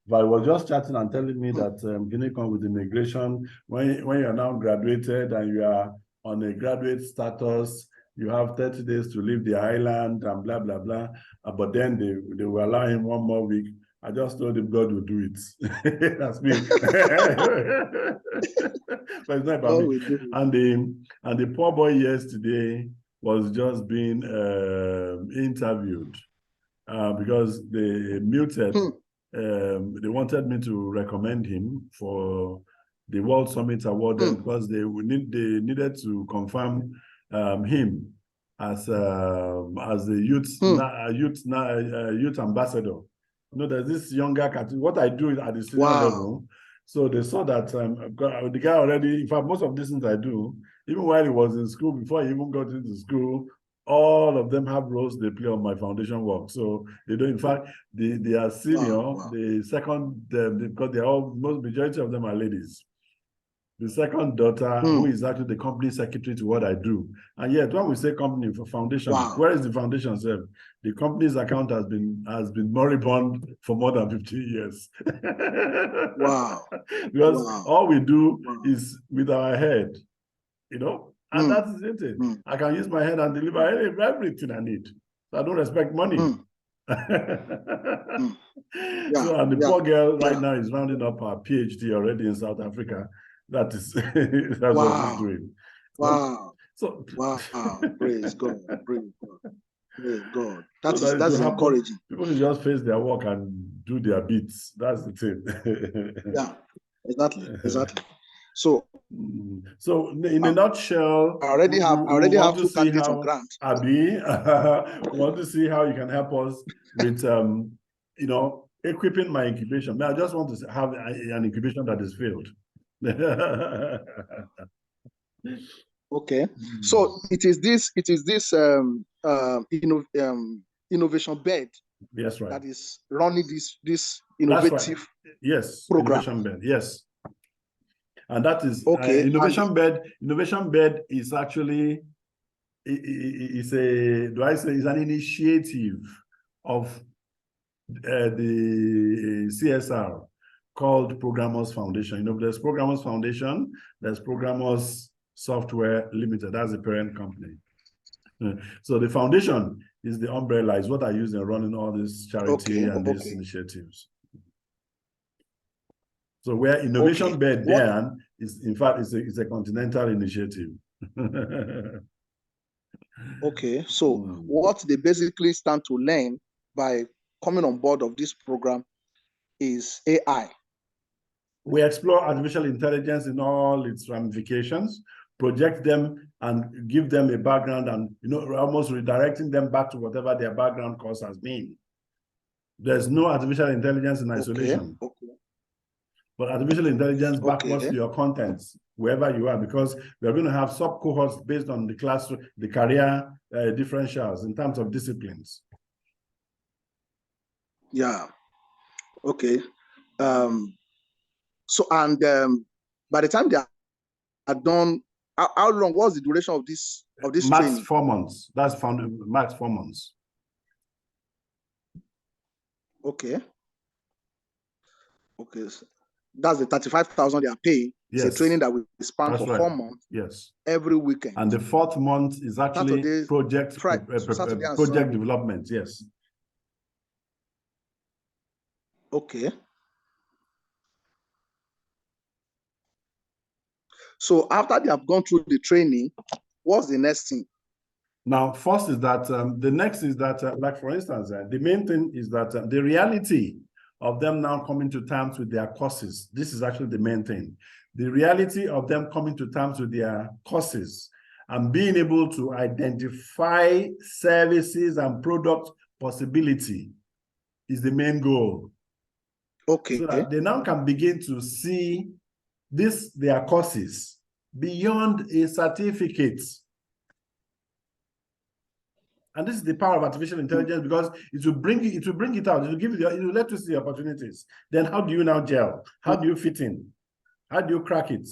But I was just chatting and telling me that Guinea come with immigration. When you are now graduated and you are on a graduate status, you have 30 days to leave the island and blah, blah, blah. But then they will allow him 1 more week. I just told him God will do it. That's me. But it's not about me. And the poor boy yesterday was just being interviewed because they muted. They wanted me to recommend him for the World Summit Award because they needed to confirm him as the youth ambassador. There's this younger category. What I do is at the senior level. So they saw that the guy already, in fact, most of these things I do, even while he was in school, before he even got into school, all of them have roles they play on my foundation work. So they do. In fact, they are senior. The second, because majority of them are ladies. The second daughter, who is actually the company secretary to what I do. And yet, when we say company for foundation, where is the foundation self? The company's account has been moribund for more than 15 years. Because all we do is with our head, and that is it. I can use my head and deliver everything I need. So I don't respect money. So, and the poor girl right now is rounding up her PhD already in South Africa. That is that's what she's doing. Praise God. Praise God. That's encouraging. People just face their work and do their bits. That's the thing. Yeah, exactly. So in a nutshell, I already have 2 candidates on grant. Abi, we want to see how you can help us with equipping my incubation. I just want to have an incubation that is filled. Okay, so it is this Innovationbed. Yes, right. That is running this innovative program. Innovationbed, yes. And that is Innovationbed is actually it's an initiative of the CSR called Programmers Foundation. There's Programmers Foundation, there's Programmers Software Limited. That's the parent company. So the foundation is the umbrella, is what I use in running all this charity and these initiatives. So where Innovationbed-Ai is, in fact, it's a continental initiative. Okay, so what they basically stand to learn by coming on board of this program is AI. We explore artificial intelligence in all its ramifications, project them and give them a background and, almost redirecting them back to whatever their background course has been. There's no artificial intelligence in isolation. Okay. But artificial intelligence backwards Okay. to your contents, wherever you are, because we're going to have sub-cohorts based on the class, the career differentials in terms of disciplines. Yeah. Okay. So, and by the time they are done, how long was the duration of this Max training? 4 months. That's found max 4 months. Okay. Okay. So that's the 35,000 they are paying. Yes. It's a training that will span That's for right. 4 months. Yes. Every weekend. And the 4th month is actually Saturday, project Saturday and project Sunday. development. Yes. Okay. So after they have gone through the training, what's the next thing? Now, first is that the next is that, like for instance, the main thing is that the reality of them now coming to terms with their courses. This is actually the main thing. The reality of them coming to terms with their courses and being able to identify services and product possibility is the main goal. Okay. So that they now can begin to see their courses beyond a certificate. And this is the power of artificial intelligence, because it will bring it out. It will give you, it will let you see opportunities. Then how do you now gel? How do you fit in? How do you crack it?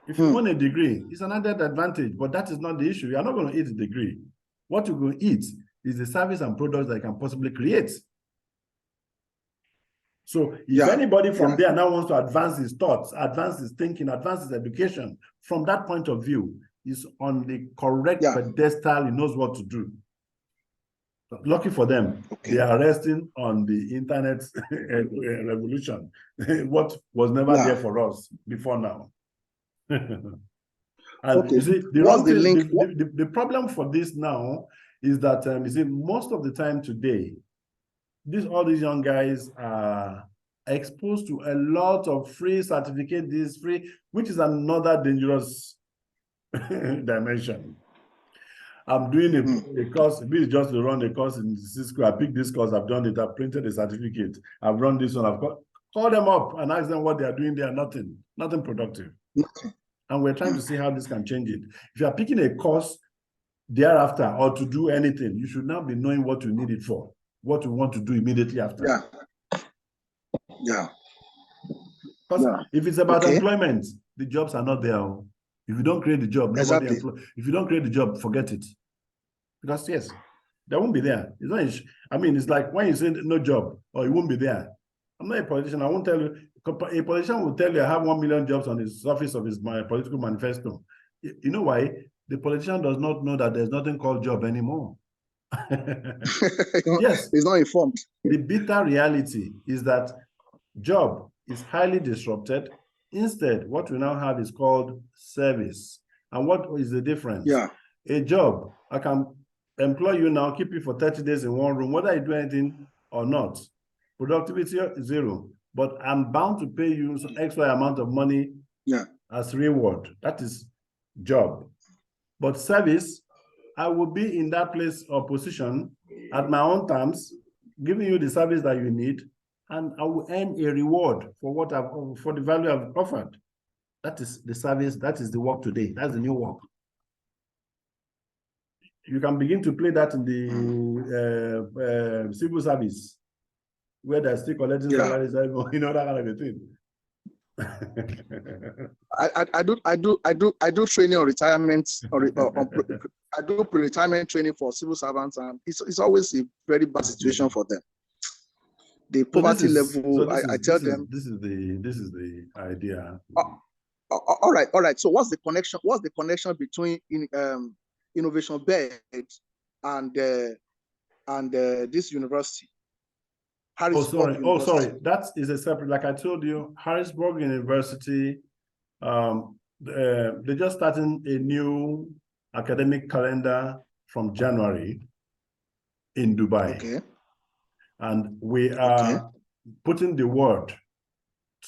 If you want a degree, it's an added advantage, but that is not the issue. You're not going to eat a degree. What you're going to eat is the service and products that you can possibly create. So if anybody from there now wants to advance his thoughts, advance his thinking, advance his education, from that point of view, is on the correct pedestal, he knows what to do. Lucky for them, they are resting on the internet revolution, what was never there for us before now. And you see, the problem for this now is that you see, most of the time today, all these young guys are exposed to a lot of free certificate, which is another dangerous dimension. I'm doing a course. This is just to run a course in Cisco. I picked this course. I've done it. I've printed a certificate. I've run this one. I've call them up and ask them what they are doing there. Nothing productive. And we're trying to see how this can change it. If you are picking a course thereafter or to do anything, you should now be knowing what you need it for, what you want to do immediately after. Because if it's about employment, the jobs are not there. If you don't create the job, nobody employ. If you don't create the job, forget it. Because yes, they won't be there. It's not. I mean, it's like when you say no job or it won't be there. I'm not a politician. I won't tell you. A politician will tell you I have 1 million jobs on his surface of his political manifesto. You know why? The politician does not know that there's nothing called job anymore. Yes, he's not informed. The bitter reality is that job is highly disrupted. Instead, what we now have is called service. And what is the difference? A job, I can employ you now, keep you for 30 days in one room, whether you do anything or not. Productivity is 0, but I'm bound to pay you some extra amount of money as reward. That is job. But service, I will be in that place or position at my own terms, giving you the service that you need, and I will earn a reward for for the value I've offered. That is the service. That is the work today. That's the new work. You can begin to play that in the civil service, where they're still collecting salaries, that kind of a thing. I do training on retirement, I do pre-retirement training for civil servants, and it's always a very bad situation for them. The poverty level, I tell them. This is the idea. All right. So what's the connection? What's the connection between Innovationbed and this university? Harrisburg University. Sorry. That is a separate. Like I told you, Harrisburg University. They're just starting a new academic calendar from January in Dubai. Okay. And we are putting the word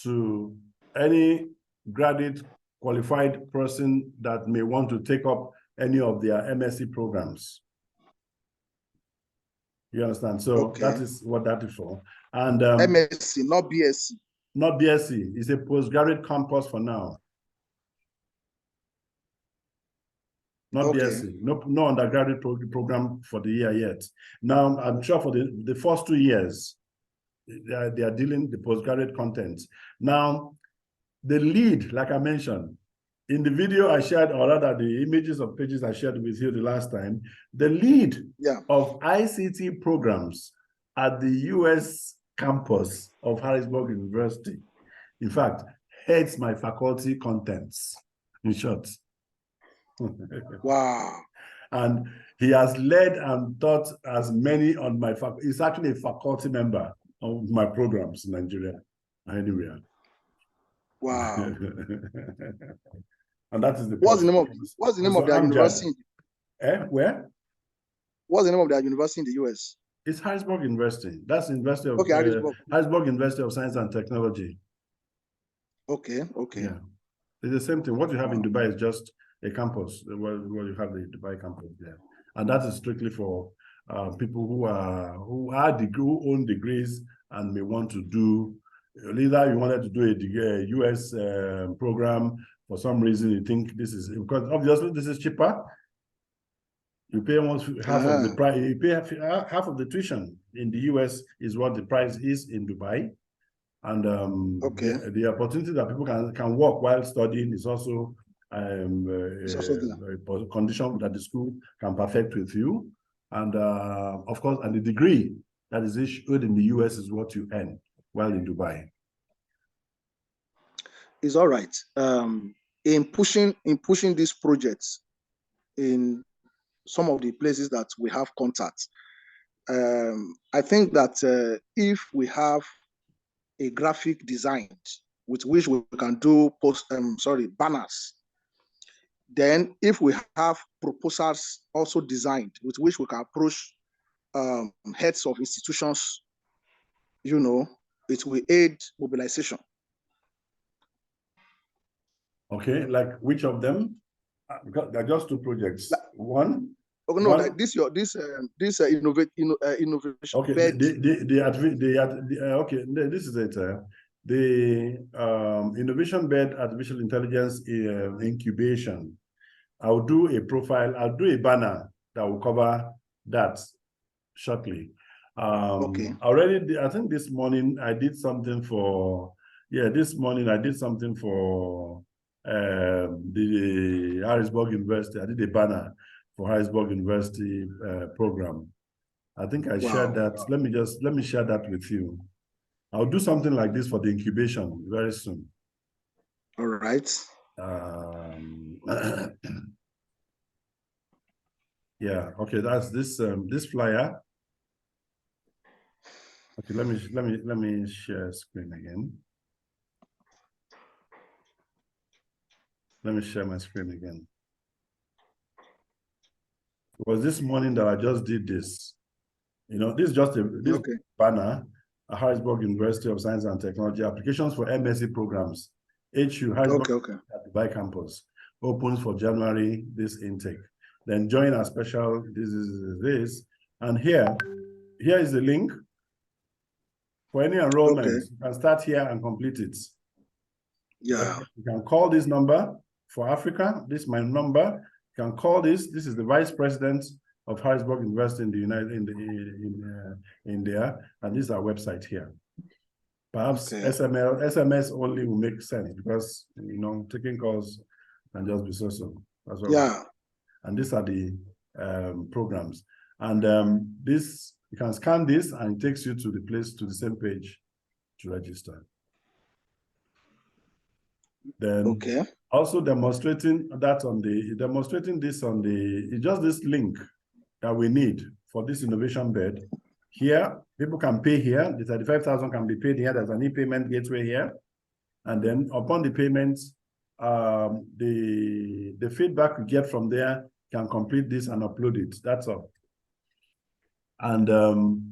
to any graduate qualified person that may want to take up any of their MSc programs. You understand? So that is what that is for. And MSc, not BSc. Not BSc. It's a postgraduate campus for now. Not BSc. No undergraduate program for the year yet. Now, I'm sure for the first 2 years, they are dealing the postgraduate content. Now, the lead, like I mentioned, in the video I shared, or rather the images of pages I shared with you the last time, the lead of ICT programs at the US campus of Harrisburg University, in fact, heads my faculty contents, in short. Wow. And he has led and taught as many on my faculty. He's actually a faculty member of my programs in Nigeria, anywhere. Wow. And that is the what's the name of their university? Where? What's the name of their university in the US? It's Harrisburg University. That's the University of Harrisburg University of Science and Technology. Okay. Yeah. It's the same thing. What you have in Dubai is just a campus. Well, you have the Dubai campus there. And that is strictly for people who own degrees and may want to do, either you wanted to do a degree, a US program, for some reason you think this is, because obviously this is cheaper. You pay almost half of the price, you pay half of the tuition in the US is what the price is in Dubai. And the opportunity that people can work while studying is also a condition that the school can perfect with you. And of course, and the degree that is issued in the US is what you earn while in Dubai. It's all right. In pushing these projects in some of the places that we have contact, I think that if we have a graphic design with which we can do banners, then if we have proposals also designed with which we can approach heads of institutions, it will aid mobilization. Okay, like which of them? Because there are just two projects. One. Okay, no, like this innovation. Okay, okay, this is it. The Innovation-Bed Artificial Intelligence Incubation. I'll do a profile. I'll do a banner that will cover that shortly. Already, I think this morning I did something for. Yeah, this morning I did something for the Harrisburg University. I did a banner for Harrisburg University program. I think I shared that. Let me share that with you. I'll do something like this for the incubation very soon. All right. Yeah. Okay. That's this this flyer. Okay. Let me share screen again. Let me share my screen again. It was this morning that I just did this. This is just a banner. Harrisburg University of Science and Technology, applications for MSc programs. HU, Harrisburg at Dubai campus, opens for January, this intake. Then join our special, this. And here is the link for any enrollment. You can start here and complete it. Yeah. You can call this number for Africa. This is my number. You can call this. This is the Vice President of Harrisburg University in the India, and this is our website here. Perhaps SMS only will make sense because taking calls can just be so. That's what. Yeah. And these are the programs, and this you can scan this, and it takes you to the same page to register. Then also demonstrating this on the it's just this link that we need for this innovation bed. Here, people can pay here. The 35,000 can be paid here. There's an e-payment gateway here. And then upon the payments, the feedback we get from there can complete this and upload it. That's all. And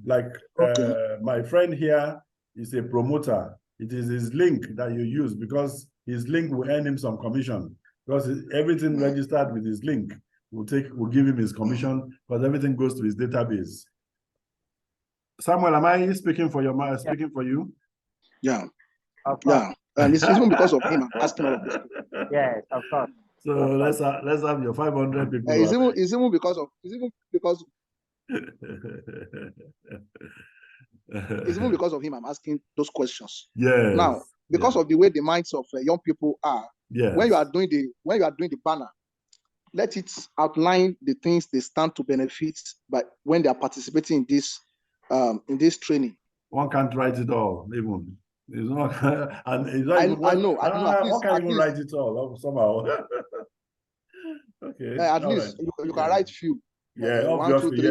my friend here is a promoter It is his link that you use, because his link will earn him some commission, because everything registered with his link will give him his commission, because everything goes to his database. Samuel, am I speaking for you? Yeah. Of course. Yeah. And it's even because of him I'm asking all of this. Yes, of course. So let's have your 500 people. It's even because it's even because of him I'm asking those questions. Yes. Now, because of the way the minds of young people are, yes. when you are doing the banner, let it outline the things they stand to benefit by when they are participating in this training. One can't write it all, even. It's not, and it's not I even, know. one can't even write it all somehow. Okay. At least right. you can write few. Yeah, obviously. 1, 2, 3,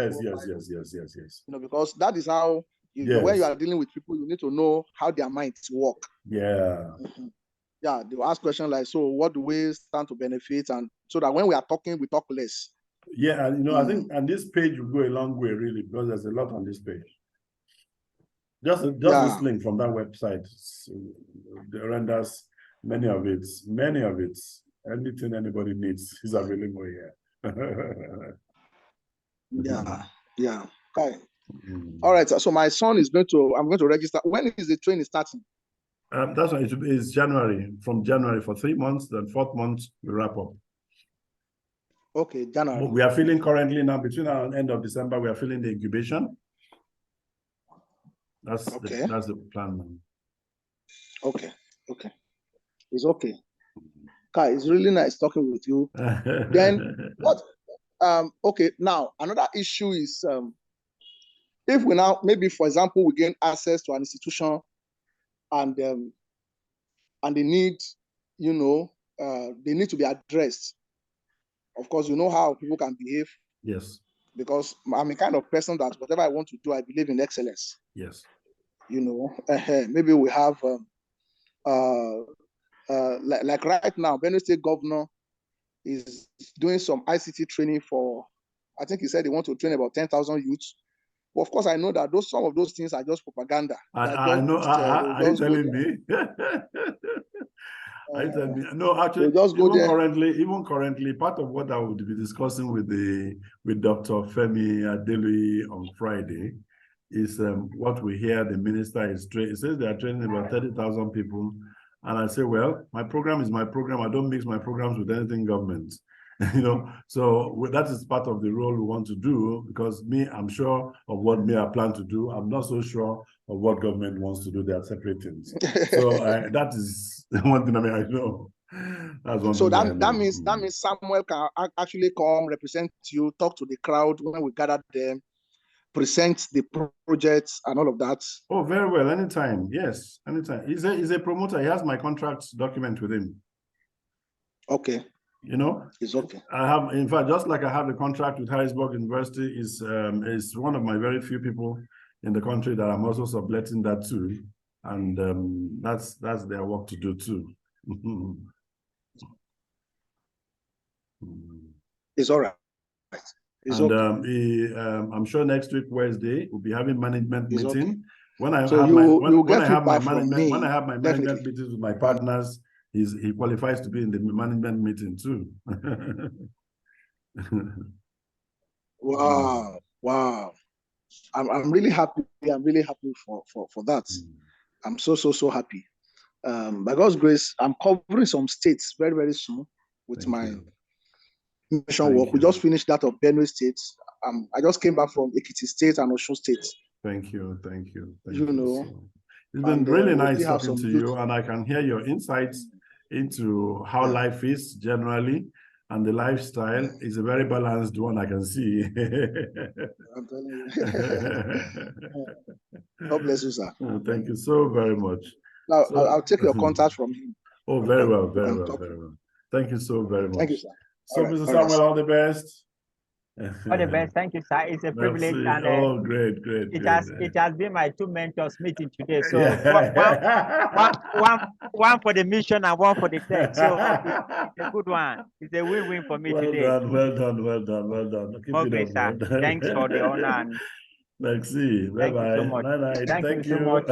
yes. You know, because that is how when you are dealing with people, you need to know how their minds work. Yeah. Yeah, they will ask questions like, so what do we stand to benefit? And so that when we are talking, we talk less. Yeah, and I think and this page will go a long way, really, because there's a lot on this page. Just this link from that website renders many of it. Anything anybody needs is available here. Yeah. Okay. All right. So my son is I'm going to register. When is the training starting? That's why it's January. From January for 3 months, then 4th month we wrap up. Okay, January. We are feeling currently now, between now and end of December, we are feeling the incubation. That's the plan now. Okay. It's okay. Kai, it's really nice talking with you. Then what? Okay, now another issue is if we now, maybe for example, we gain access to an institution and they need, they need to be addressed. Of course, you know how people can behave. Yes. Because I'm a kind of person that whatever I want to do, I believe in excellence. Yes. Maybe we have like right now, Benue State Governor is doing some ICT training for, I think he said he wants to train about 10,000 youths. Well, of course, I know that some of those things are just propaganda. I know. Are you telling me? No, actually, even currently, part of what I would be discussing with Dr. Femi Adelui on Friday is what we hear the minister is training. He says they are training about 30,000 people. And I say, well, my program is my program. I don't mix my programs with anything government. So that is part of the role we want to do, because I'm sure of what I plan to do. I'm not so sure of what government wants to do. They are separate things. So that is one thing I know. That's one so thing that means Samuel can actually come, represent you, talk to the crowd when we gather them, present the projects and all of that. Oh, very well. Anytime. Yes, anytime. He's a promoter. He has my contract document with him. Okay. It's okay. I have, in fact, just like I have a contract with Harrisburg University, is one of my very few people in the country that I'm also subletting that to, and that's their work to do too. It's all right. I'm sure next week Wednesday we'll be having management meeting. Okay. When I have my management meetings with my partners, he qualifies to be in the management meeting too. Wow. I'm really happy. I'm really happy for that. I'm so happy. By God's grace, I'm covering some states very, very soon with my mission work. We just finished that of Benue State. I just came back from Ekiti State and Osun State. Thank you. It's been really nice talking to you, and I can hear your insights into how life is generally, and the lifestyle is a very balanced one, I can see. I'm telling you. God bless you, sir. Thank you so very much. Now, I'll take your contact from him. Oh, very well. Thank you so very much. Thank you, sir. So, Mr. Samuel, all the best. All the best. Thank you, sir. It's a privilege. And, great. It has been my two mentors meeting today. So one for the mission and one for the tech. So it's a good one. It's a win-win for me today. Well done. Okay, sir. Thanks for the honor. Merci. Bye-bye. Thank you so much. Night. Thank you so much.